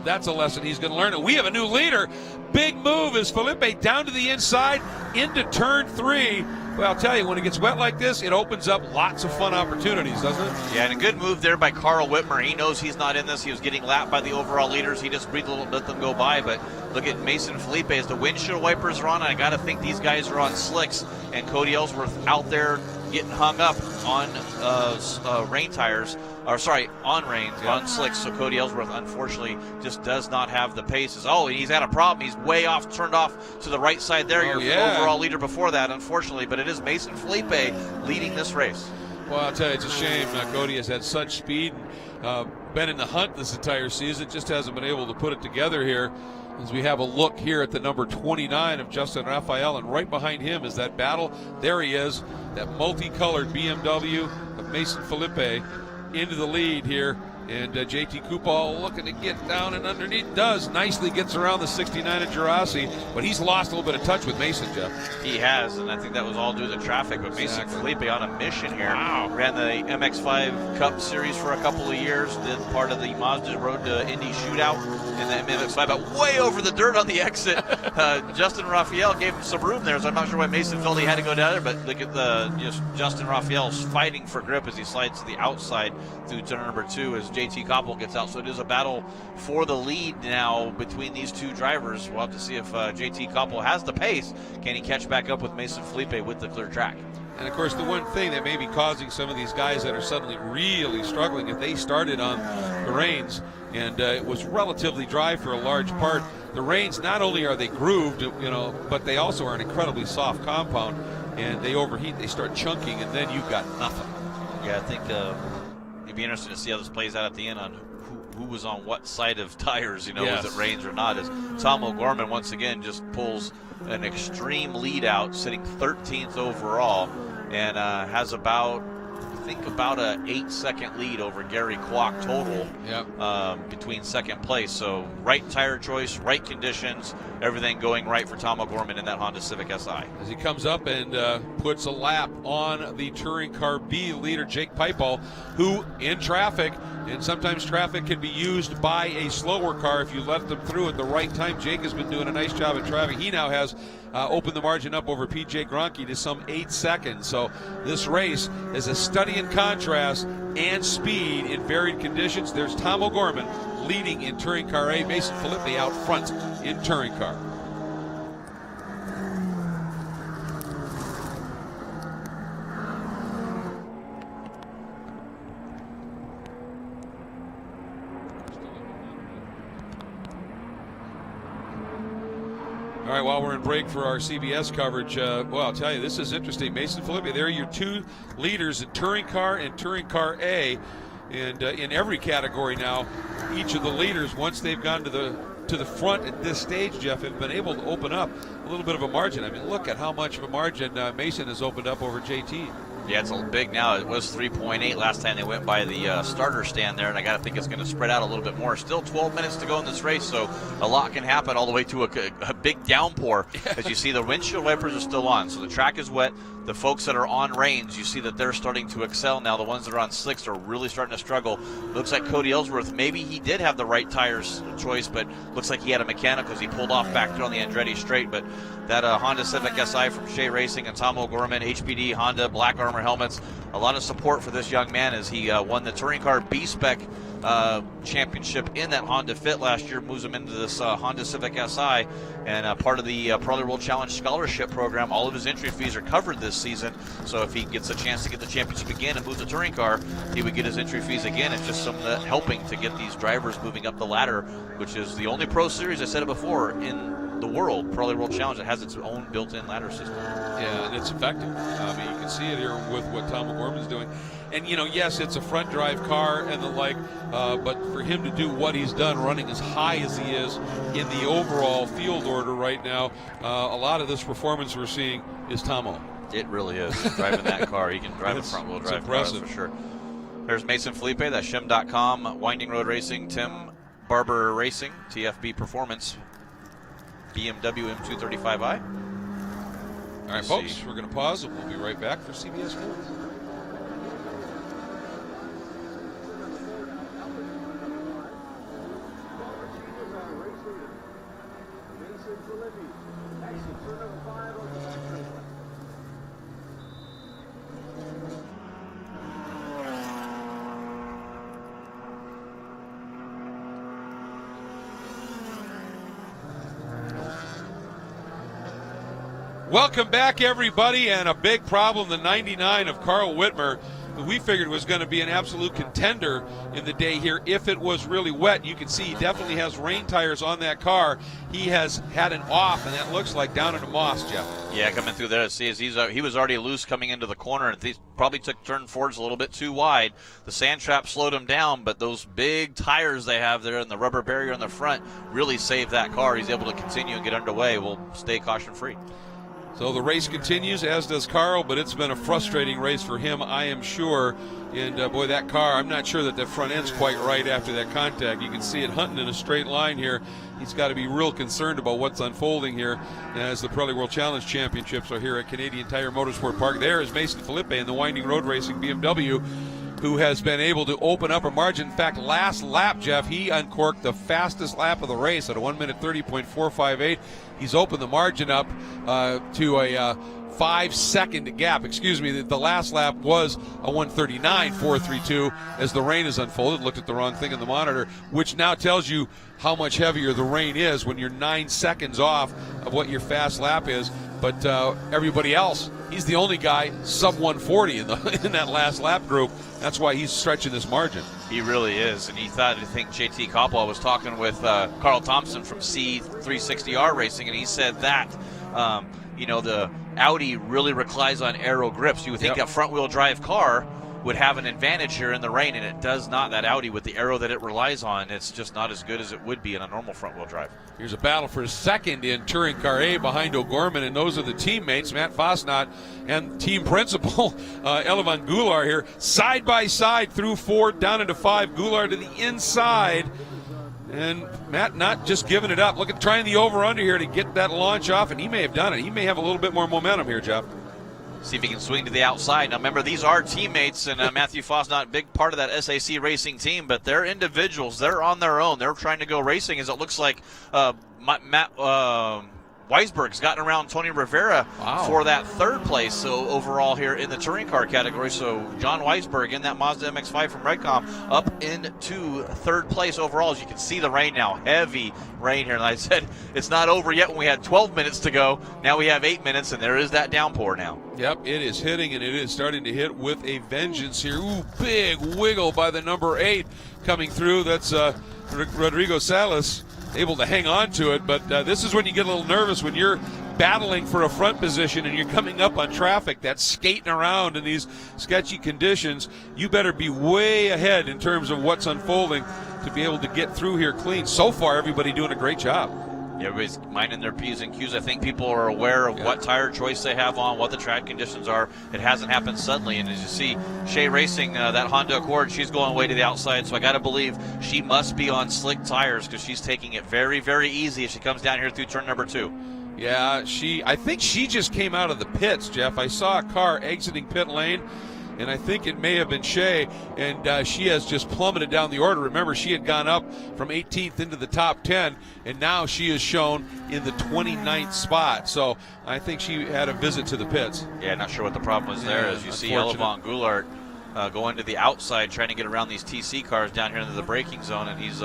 that's a lesson he's going to learn. And we have a new leader. Big move is Felipe down to the inside into turn 3. Well, I'll tell you, when it gets wet like this, it opens up lots of fun opportunities, doesn't it? Yeah, and a good move there by Carl Whitmer. He knows he's not in this. He was getting lapped by the overall leaders. He just breathed a little bit, let them go by. But look at Mason Felipe as the windshield wipers are on. I got to think these guys are on slicks. And Cody Ellsworth out there getting hung up on rain tires. Or sorry, on rain, on slicks. So Cody Ellsworth, unfortunately, just does not have the paces. Oh, and he's had a problem. He's way off, turned off to the right side there. Your overall leader before that, unfortunately. But it is Mason Felipe leading this race. Well, I'll tell you, it's a shame. Cody has had such speed, been in the hunt this entire season, just hasn't been able to put it together here. As we have a look here at the number 29 of Justin Raphael, and right behind him is that battle. There he is, that multicolored BMW of Mason Felipe into the lead here. And JT Kupal looking to get down and underneath. Does nicely, gets around the 69 of Gerasi, but he's lost a little bit of touch with Mason, Jeff. He has, and I think that was all due to the traffic. But Mason Felipe on a mission here. Wow. Ran the MX5 Cup Series for a couple of years. Did part of the Mazda Road to Indy shootout in the MX5, but way over the dirt on the exit. Justin Raphael gave him some room there, so I'm not sure why Mason felt he had to go down there. But look at Justin Raphael's fighting for grip as he slides to the outside through turn number 2 as JT Koppel gets out. So it is a battle for the lead now between these two drivers. We'll have to see if JT Koppel has the pace. Can he catch back up with Mason Felipe with the clear track? And of course, the one thing that may be causing some of these guys that are suddenly really struggling, if they started on the reins and it was relatively dry for a large part, the reins, not only are they grooved, but they also are an incredibly soft compound, and they overheat, they start chunking, and then you've got nothing. Yeah, I think it'd be interesting to see how this plays out at the end on who was on what side of tires, was it rains or not, as Tom O'Gorman once again just pulls an extreme lead out, sitting 13th overall, and has about a 8-second lead over Gary Kwok total between second place. So right tire choice, right conditions, everything going right for Tom O'Gorman in that Honda Civic Si. As he comes up and puts a lap on the Touring Car B leader, Jake Pipel, who in traffic, and sometimes traffic can be used by a slower car if you let them through at the right time. Jake has been doing a nice job in traffic. He now has opened the margin up over PJ Gronke to some 8 seconds. So this race is a study in contrast and speed in varied conditions. There's Tom O'Gorman leading in Touring Car A. Mason Felipe out front in Touring Car. All right, while we're in break for our CBS coverage, well, I'll tell you, this is interesting. Mason Felipe, they're your two leaders in Touring Car and Touring Car A. And in every category now, each of the leaders, once they've gone to the front at this stage, Jeff, have been able to open up a little bit of a margin. I mean, look at how much of a margin Mason has opened up over JT. Yeah, it's a big now. It was 3.8 last time they went by the starter stand there, and I got to think it's going to spread out a little bit more. Still 12 minutes to go in this race, so a lot can happen all the way to a big downpour. As you see, the windshield wipers are still on, so the track is wet. The folks that are on rains, you see that they're starting to excel now. The ones that are on slicks are really starting to struggle. Looks like Cody Ellsworth, maybe he did have the right tires choice, but looks like he had a mechanical as he pulled off back there on the Andretti straight. But that Honda Civic Si from Shea Racing and Tom O'Gorman, HPD, Honda, Black Armor helmets. A lot of support for this young man as he won the Touring Car B-Spec championship in that Honda Fit last year, moves him into this Honda Civic Si, and part of the Probably World Challenge scholarship program. All of his entry fees are covered this season, so if he gets a chance to get the championship again and move the touring car, he would get his entry fees again. It's just some of that helping to get these drivers moving up the ladder, which is the only Pro Series, I said it before, in the world, Probably World Challenge, that has its own built-in ladder system. Yeah, and it's effective. I mean, you can see it here with what Tom O'Gorman's doing. And, you know, yes, it's a front drive car and the like, but for him to do what he's done, running as high as he is in the overall field order right now, a lot of this performance we're seeing is Tomo. It really is. Driving that car, he can drive a front-wheel drive car, that's for sure. There's Mason Felipe, that's Shim.com, Winding Road Racing, Tim Barber Racing, TFB Performance, BMW M235i. All right, folks, we're going to pause and we'll be right back for CBS Sports. Welcome back, everybody, and a big problem, the 99 of Carl Whitmer, who we figured was going to be an absolute contender in the day here if it was really wet. You can see he definitely has rain tires on that car. He has had an off, and that looks like down in the moss, Jeff. Yeah, coming through there, see, as he was already loose coming into the corner, and he probably took turn fours a little bit too wide. The sand trap slowed him down, but those big tires they have there and the rubber barrier in the front really saved that car. He's able to continue and get underway. We'll stay caution-free. So the race continues, as does Carl, but it's been a frustrating race for him, I am sure. And, boy, that car, I'm not sure that the front end's quite right after that contact. You can see it hunting in a straight line here. He's got to be real concerned about what's unfolding here as the Probably World Challenge Championships are here at Canadian Tire Motorsport Park. There is Mason Felipe in the Winding Road Racing BMW, who has been able to open up a margin. In fact, last lap, Jeff, he uncorked the fastest lap of the race at a 1:30.458. He's opened the margin up to a 5-second gap. Excuse me, the last lap was a 1:39.432 as the rain has unfolded. Looked at the wrong thing in the monitor, which now tells you how much heavier the rain is when you're 9 seconds off of what your fast lap is. But everybody else, he's the only guy sub 140 in that last lap group. That's why he's stretching this margin. He really is, and I think JT Coppola was talking with Carl Thompson from C360R Racing, and he said that the Audi really relies on aero grips. You would think a front-wheel drive car would have an advantage here in the rain, and it does not. That Audi, with the aero that it relies on, it's just not as good as it would be in a normal front-wheel drive. Here's a battle for second in Touring Car A behind O'Gorman, and those are the teammates, Matt Fosnot and team principal Elevan Goulart here, side by side through 4, down into 5. Goulart to the inside, and Matt not just giving it up. Look at trying the over-under here to get that launch off, and he may have done it. He may have a little bit more momentum here, Jeff. See if he can swing to the outside. Now, remember, these are teammates, and Matthew Fosnot, big part of that SAC racing team, but they're individuals. They're on their own. They're trying to go racing, as it looks like Weisberg's gotten around Tony Rivera for that third place. So overall here in the touring car category, so John Weisberg in that Mazda MX-5 from Redcom up into third place overall. As you can see the rain now, heavy rain here. And I said it's not over yet when we had 12 minutes to go. Now we have 8 minutes, and there is that downpour now. Yep, it is hitting, and it is starting to hit with a vengeance here. Ooh, big wiggle by the number 8 coming through. That's Rodrigo Salas, able to hang on to it, but this is when you get a little nervous when you're battling for a front position and you're coming up on traffic that's skating around in these sketchy conditions. You better be way ahead in terms of what's unfolding to be able to get through here clean. So far, everybody doing a great job. Everybody's minding their P's and Q's. I think people are aware of what tire choice they have on, what the track conditions are. It hasn't happened suddenly. And as you see, Shea Racing, that Honda Accord, she's going way to the outside. So I got to believe she must be on slick tires because she's taking it very, very easy as she comes down here through turn number 2. Yeah, I think she just came out of the pits, Jeff. I saw a car exiting pit lane, and I think it may have been Shea, and she has just plummeted down the order. Remember, she had gone up from 18th into the top 10, and now she is shown in the 29th spot. So I think she had a visit to the pits. Yeah, not sure what the problem was there. As you see Elevon Goulart going to the outside, trying to get around these TC cars down here into the braking zone, and he's,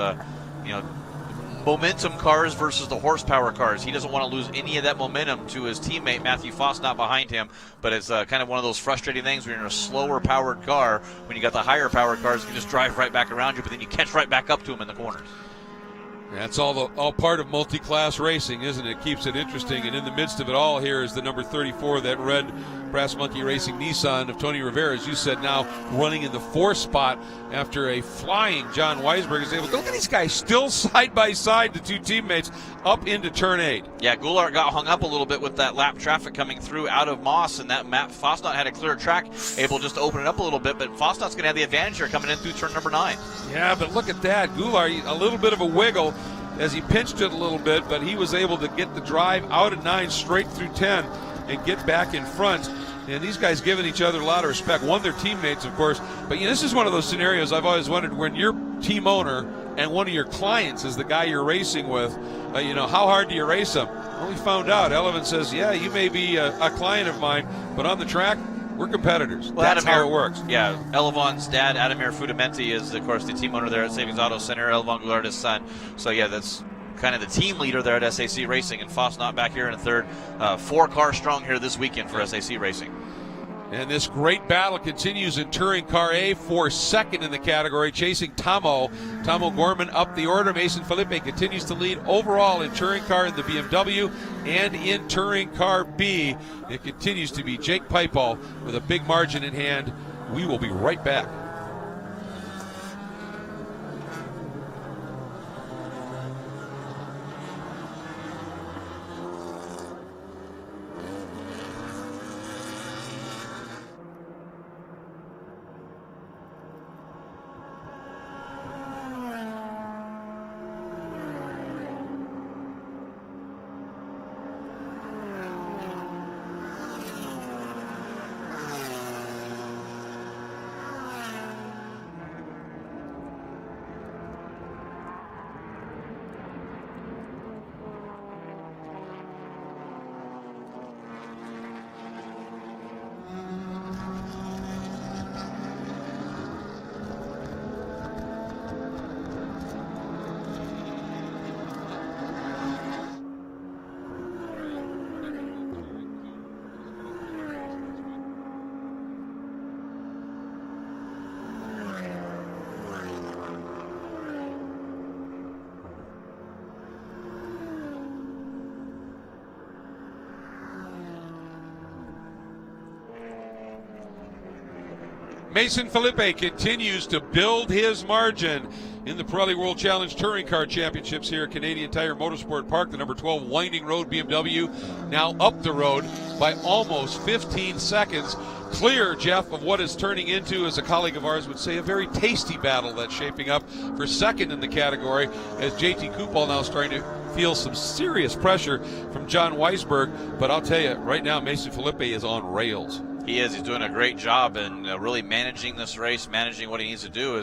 momentum cars versus the horsepower cars. He doesn't want to lose any of that momentum to his teammate Matthew Foss not behind him, but it's kind of one of those frustrating things when you're in a slower powered car. When you got the higher powered cars, you can just drive right back around you, but then you catch right back up to him in the corners. That's all part of multi-class racing, isn't it? It keeps it interesting, and in the midst of it all here is the number 34, that red Brass Monkey Racing Nissan of Tony Rivera, as you said, now running in the 4th spot after a flying John Weisberg is able to. Look at these guys still side by side, the two teammates, up into turn 8. Yeah, Goulart got hung up a little bit with that lap traffic coming through out of Moss, and that Matt Fosnot had a clear track, able just to open it up a little bit, but Fosnot's going to have the advantage here coming in through turn number 9. Yeah, but look at that. Goulart, a little bit of a wiggle as he pinched it a little bit, but he was able to get the drive out of 9 straight through 10 and get back in front. And these guys giving each other a lot of respect. One, their teammates, of course. But this is one of those scenarios I've always wondered, when your team owner and one of your clients is the guy you're racing with, how hard do you race them? Well, we found out. Elevon says, yeah, you may be a client of mine, but on the track, we're competitors. Well, that's how it works. Yeah, Elevon's dad, Adamir Fudamenti, is, of course, the team owner there at Savings Auto Center. Elevon Goulart, his son. So, yeah, that's kind of the team leader there at SAC Racing, and Fosnot back here in 3rd. 4 cars strong here this weekend for SAC Racing. And this great battle continues in Touring Car A for 2nd in the category, chasing Tomo Gorman up the order. Mason Felipe continues to lead overall in Touring Car in the BMW, and in Touring Car B, it continues to be Jake Pipal with a big margin in hand. We will be right back. Mason Felipe continues to build his margin in the Pirelli World Challenge Touring Car Championships here at Canadian Tire Motorsport Park. The number 12 Winding Road BMW now up the road by almost 15 seconds. Clear, Jeff, of what is turning into, as a colleague of ours would say, a very tasty battle that's shaping up for 2nd in the category, as JT Kupal now starting to feel some serious pressure from John Weisberg. But I'll tell you, right now, Mason Felipe is on rails. He is. He's doing a great job and really managing this race, managing what he needs to do.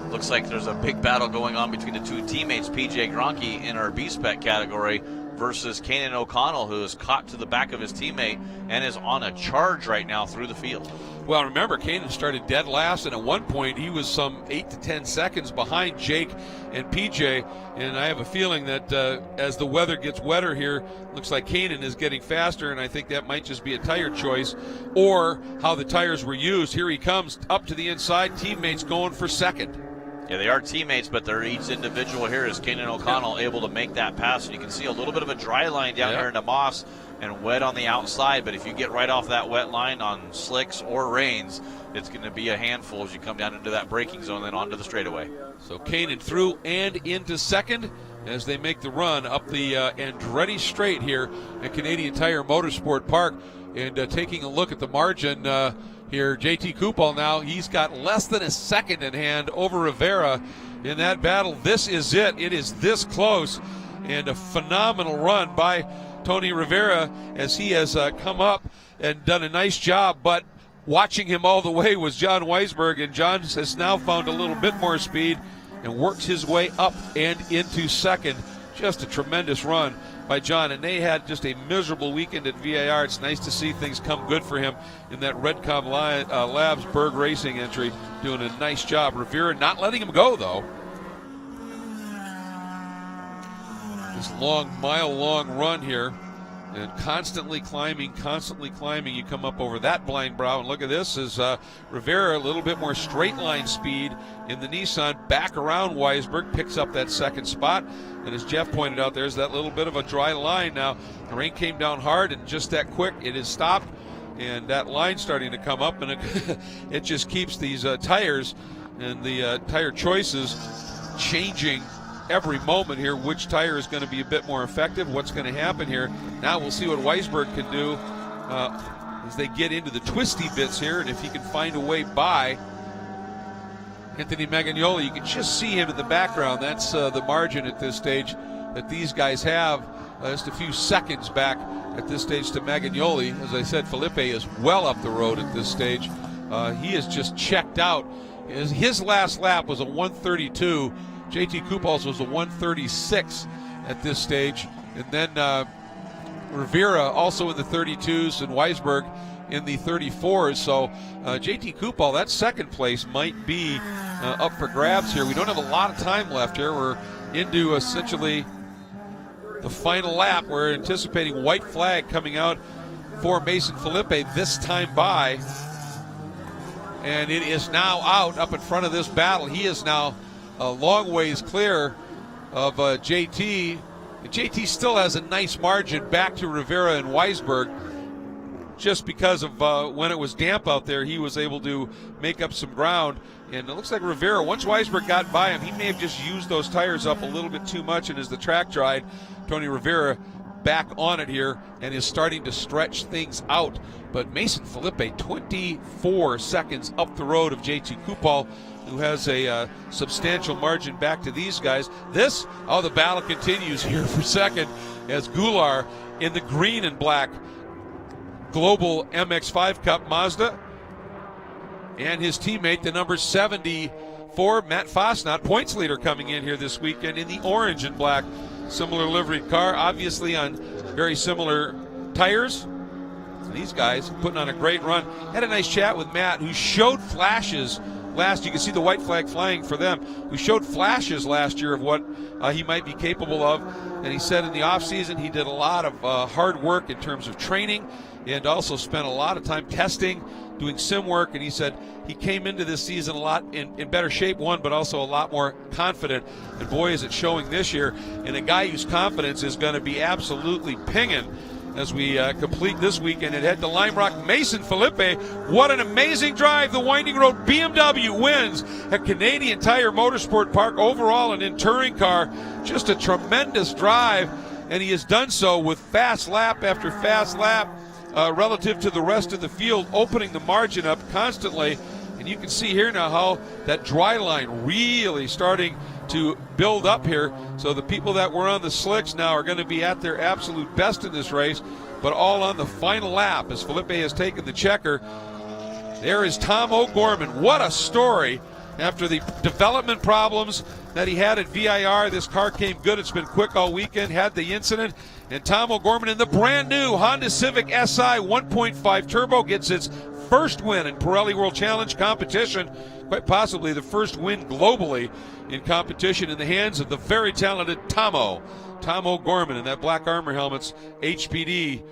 Looks like there's a big battle going on between the two teammates, PJ Gronke in our B-Spec category versus Kanan O'Connell, who is caught to the back of his teammate and is on a charge right now through the field. Well, remember, Kanan started dead last, and at one point he was some 8 to 10 seconds behind Jake and PJ, and I have a feeling that as the weather gets wetter here, looks like Kanan is getting faster, and I think that might just be a tire choice or how the tires were used. Here he comes up to the inside, teammates going for second. Yeah, they are teammates, but they're each individual here. Is Kanan O'Connell able to make that pass? And you can see a little bit of a dry line down here in the moss and wet on the outside, but if you get right off that wet line on slicks or rains, it's going to be a handful as you come down into that braking zone, then onto the straightaway. So Kanan through and into second as they make the run up the Andretti Straight here at Canadian Tire Motorsport Park. And taking a look at the margin here, JT Kupal now, he's got less than a second in hand over Rivera in that battle. This is it. It is this close, and a phenomenal run by Tony Rivera as he has come up and done a nice job, but watching him all the way was John Weisberg, and John has now found a little bit more speed and works his way up and into second. Just a tremendous run by John, and they had just a miserable weekend at VAR. It's nice to see things come good for him in that Redcom Labs Berg Racing entry, doing a nice job. Rivera not letting him go, though. This mile-long run here, and constantly climbing. You come up over that blind brow, and look at this as Rivera, a little bit more straight line speed in the Nissan, back around Weisberg, picks up that second spot. And as Jeff pointed out, there's that little bit of a dry line now. The rain came down hard, and just that quick, it has stopped, and that line starting to come up, and it just keeps these tires and the tire choices changing every moment here. Which tire is going to be a bit more effective? What's going to happen here? Now we'll see what Weisberg can do as they get into the twisty bits here, and if he can find a way by Anthony Magagnoli. You can just see him in the background. That's the margin at this stage that these guys have, just a few seconds back at this stage to Magagnoli. As I said, Felipe is well up the road at this stage. He is just checked out. His last lap was a 1:32. JT Kupal's was a 1:36 at this stage. And then Rivera also in the 32s, and Weisberg in the 34s. So JT Kupal, that second place might be up for grabs here. We don't have a lot of time left here. We're into essentially the final lap. We're anticipating white flag coming out for Mason Felipe this time by. And it is now out up in front of this battle. He is now a long ways clear of JT. JT still has a nice margin back to Rivera and Weisberg. Just because of when it was damp out there, he was able to make up some ground. And it looks like Rivera, once Weisberg got by him, he may have just used those tires up a little bit too much. And as the track dried, Tony Rivera back on it here and is starting to stretch things out. But Mason Felipe, 24 seconds up the road of JT Kupal, who has a substantial margin back to these guys. The battle continues here for second as Goulart in the green and black Global MX-5 Cup Mazda, and his teammate, the number 74, Matt Fosnot, points leader, coming in here this weekend in the orange and black, similar liveried car, obviously on very similar tires. So these guys putting on a great run. Had a nice chat with Matt, who showed flashes last. You can see the white flag flying for them. We showed flashes last year of what he might be capable of, and he said in the offseason he did a lot of hard work in terms of training, and also spent a lot of time testing, doing sim work, and he said he came into this season a lot in better shape, but also a lot more confident, and boy is it showing this year, and a guy whose confidence is going to be absolutely pinging as we complete this weekend and head to Lime Rock. Mason Felipe, what an amazing drive. The Winding Road BMW wins at Canadian Tire Motorsport Park. Overall, and in touring car, just a tremendous drive, and he has done so with fast lap after fast lap relative to the rest of the field, opening the margin up constantly. And you can see here now how that dry line really starting to build up here. So the people that were on the slicks now are going to be at their absolute best in this race, but all on the final lap as Felipe has taken the checker. There is Tom O'Gorman. What a story After the development problems that he had at VIR, this car came good. It's been quick all weekend, had the incident. And Tom O'Gorman in the brand new Honda Civic Si 1.5 Turbo gets its first win in Pirelli World Challenge competition, quite possibly the first win globally in competition, in the hands of the very talented Tom O'Gorman in that Black Armor Helmets HPD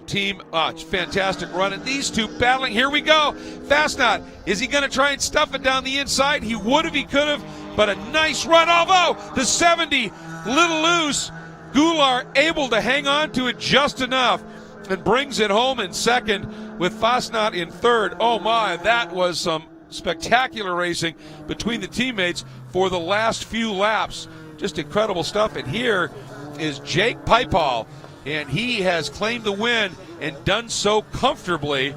team. It's a fantastic run. And these two battling. Here we go. Fastnot. Is he going to try and stuff it down the inside? He would if he could have, but a nice run. Although the 70, little loose. Goulart able to hang on to it just enough and brings it home in second with Fastnot in third. Oh my, that was some spectacular racing between the teammates for the last few laps. Just incredible stuff. And here is Jake Pipal, and he has claimed the win and done so comfortably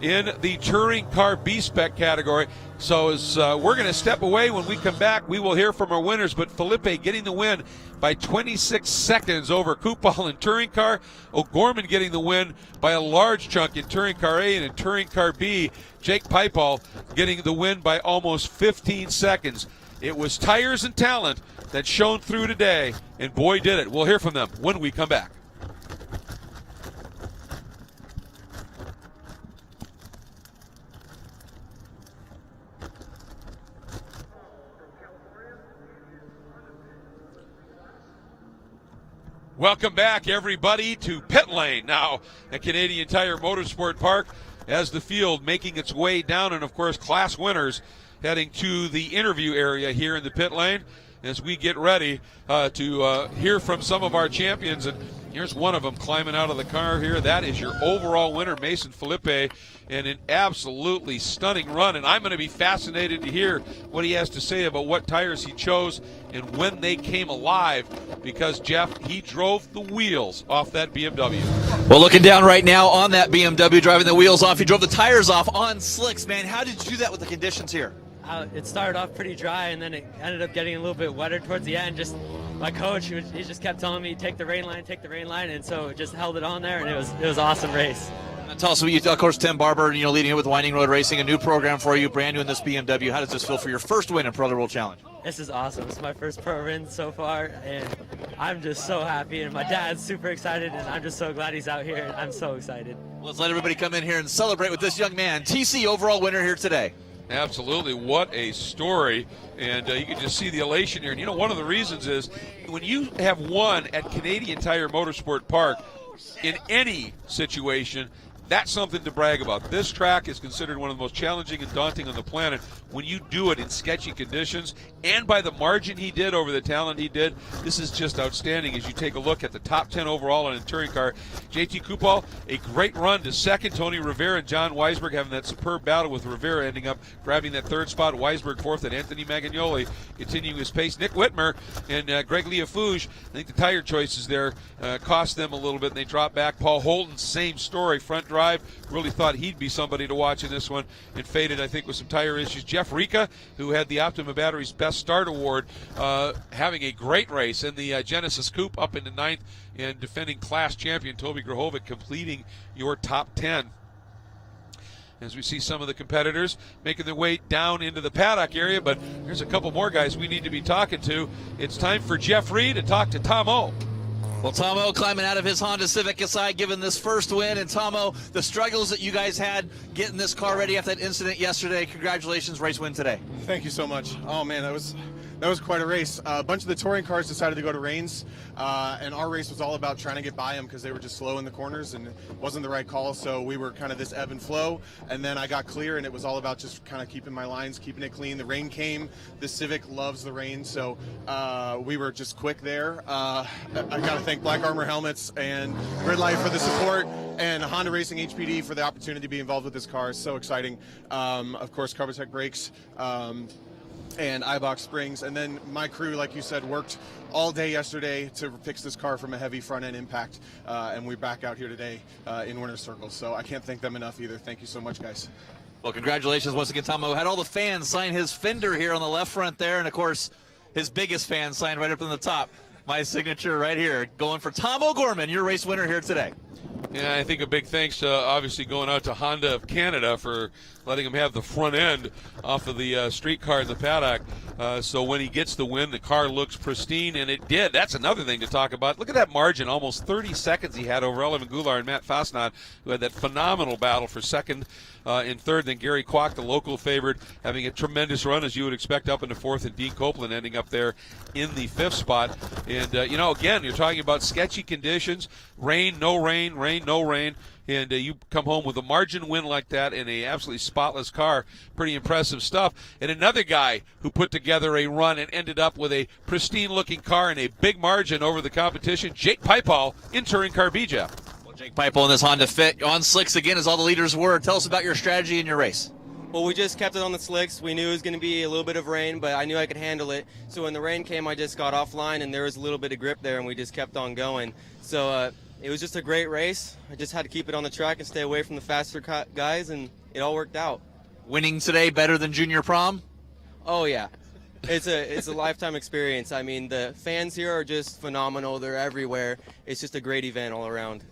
in the touring car B-Spec category. So as we're going to step away, when we come back, we will hear from our winners. But Felipe getting the win by 26 seconds over Kupal in touring car. O'Gorman getting the win by a large chunk in touring car A, and in touring car B, Jake Pipal getting the win by almost 15 seconds. It was tires and talent that shone through today, and boy did it. We'll hear from them when we come back. Welcome back, everybody, to Pit Lane now at Canadian Tire Motorsport Park, as the field making its way down, and of course class winners heading to the interview area here in the pit lane as we get ready to hear from some of our champions. And here's one of them climbing out of the car here. That is your overall winner, Mason Felipe, and an absolutely stunning run. And I'm going to be fascinated to hear what he has to say about what tires he chose and when they came alive, because, Jeff, he drove the wheels off that BMW. Well, looking down right now on that BMW, driving the wheels off, he drove the tires off on slicks. Man, how did you do that with the conditions here? It started off pretty dry, and then it ended up getting a little bit wetter towards the end. Just my coach, he just kept telling me, take the rain line, and so it just held it on there, and it was an awesome race. Tell us, of course, Tim Barber, leading it with Winding Road Racing, a new program for you, brand new in this BMW. How does this feel for your first win in Pirelli World Challenge? This is awesome. It's my first pro win so far, and I'm just so happy, and my dad's super excited, and I'm just so glad he's out here, and I'm so excited. Let's let everybody come in here and celebrate with this young man, TC overall winner here today. Absolutely. What a story. And you can just see the elation here. And one of the reasons is when you have won at Canadian Tire Motorsport Park in any situation, that's something to brag about. This track is considered one of the most challenging and daunting on the planet. When you do it in sketchy conditions and by the margin he did over the talent he did, this is just outstanding as you take a look at the top 10 overall in a touring car. JT Kupal, a great run to second. Tony Rivera and John Weisberg having that superb battle, with Rivera ending up grabbing that third spot, Weisberg fourth, and Anthony Magagnoli continuing his pace. Nick Whitmer and Greg Leafouge, I think the tire choices there cost them a little bit, and they dropped back. Paul Holton, same story, front drive. Really thought he'd be somebody to watch in this one, and faded, I think, with some tire issues. Jeff Rika, who had the Optima Batteries Best Start Award, having a great race in the Genesis Coupe up into ninth, and defending class champion Toby Grahovic completing your top 10. As we see some of the competitors making their way down into the paddock area, but there's a couple more guys we need to be talking to. It's time for Jeff Reed to talk to Tom O. Well, Tomo climbing out of his Honda Civic Si, given this first win. And Tomo, the struggles that you guys had getting this car ready after that incident yesterday, congratulations, race win today. Thank you so much. Oh man, that was quite a race. A bunch of the touring cars decided to go to Reigns, and our race was all about trying to get by them because they were just slow in the corners, and it wasn't the right call. So we were kind of this ebb and flow, and then I got clear, and it was all about just kind of keeping my lines, keeping it clean. The rain came. The Civic loves the rain, so we were just quick there. I got to thank Black Armor Helmets and Grid Life for the support, and Honda Racing HPD for the opportunity to be involved with this car. It's so exciting. Of course, Carbotech Brakes. And iBox Springs, and then my crew, like you said, worked all day yesterday to fix this car from a heavy front-end impact, and we're back out here today in winner's circle, so I can't thank them enough either. Thank you so much, guys. Well, congratulations once again, Tomo. Had all the fans sign his fender here on the left front there, and of course his biggest fan signed right up in the top, my signature right here, going for Tom O'Gorman, your race winner here today. Yeah, I think a big thanks obviously going out to Honda of Canada for letting him have the front end off of the street car in the paddock. So when he gets the win, the car looks pristine, and it did. That's another thing to talk about. Look at that margin, almost 30 seconds he had over Elvin Goulart and Matt Fasnacht, who had that phenomenal battle for second and third. Then Gary Kwok, the local favorite, having a tremendous run, as you would expect, up into fourth, and Dean Copeland ending up there in the fifth spot. And, again, you're talking about sketchy conditions, rain, no rain, rain, no rain. And you come home with a margin win like that in a absolutely spotless car. Pretty impressive stuff. And another guy who put together a run and ended up with a pristine-looking car and a big margin over the competition, Jake Pipal in Touring Car B, Jeff. Well, Jake Pipel in this Honda Fit on slicks again, as all the leaders were. Tell us about your strategy in your race. Well, we just kept it on the slicks. We knew it was going to be a little bit of rain, but I knew I could handle it. So when the rain came, I just got offline, and there was a little bit of grip there, and we just kept on going. So it was just a great race. I just had to keep it on the track and stay away from the faster guys, and it all worked out. Winning today better than junior prom? Oh, yeah. It's a lifetime experience. I mean, the fans here are just phenomenal. They're everywhere. It's just a great event all around.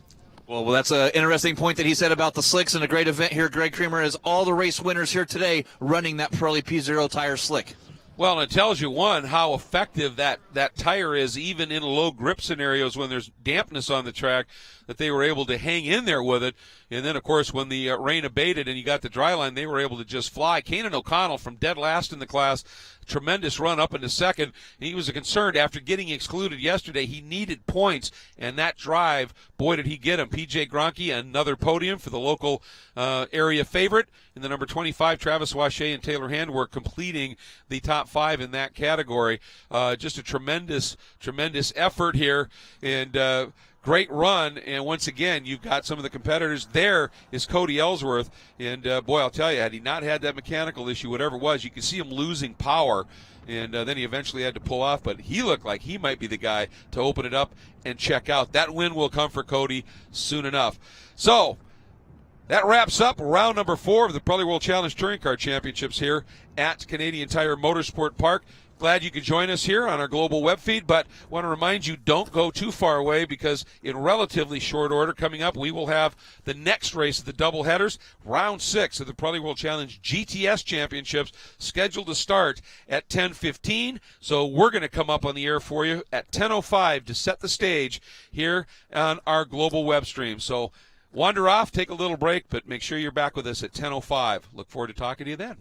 Well, that's an interesting point that he said about the slicks, and a great event here. Greg Creamer is all the race winners here today running that Pirelli P0 tire slick. Well, and it tells you, one, how effective that tire is, even in low grip scenarios when there's dampness on the track, that they were able to hang in there with it. And then, of course, when the rain abated and you got the dry line, they were able to just fly. Kanan O'Connell from dead last in the class, tremendous run up into second. He was concerned after getting excluded yesterday. He needed points, and that drive, boy, did he get him. P.J. Gronke, another podium for the local area favorite. And the number 25, Travis Wache and Taylor Handwerk completing the top five in that category. Just a tremendous effort here. And great run, and once again, you've got some of the competitors. There is Cody Ellsworth, and boy, I'll tell you, had he not had that mechanical issue, whatever it was, you could see him losing power, and then he eventually had to pull off, but he looked like he might be the guy to open it up and check out. That win will come for Cody soon enough. So that wraps up round number 4 of the Pirelli World Challenge Touring Car Championships here at Canadian Tire Motorsport Park. Glad you could join us here on our global web feed, but want to remind you, don't go too far away, because in relatively short order coming up, we will have the next race of the doubleheaders, round 6 of the Pirelli World Challenge GTS Championships, scheduled to start at 10:15. So we're going to come up on the air for you at 10:05 to set the stage here on our global web stream. So wander off, take a little break, but make sure you're back with us at 10:05. Look forward to talking to you then.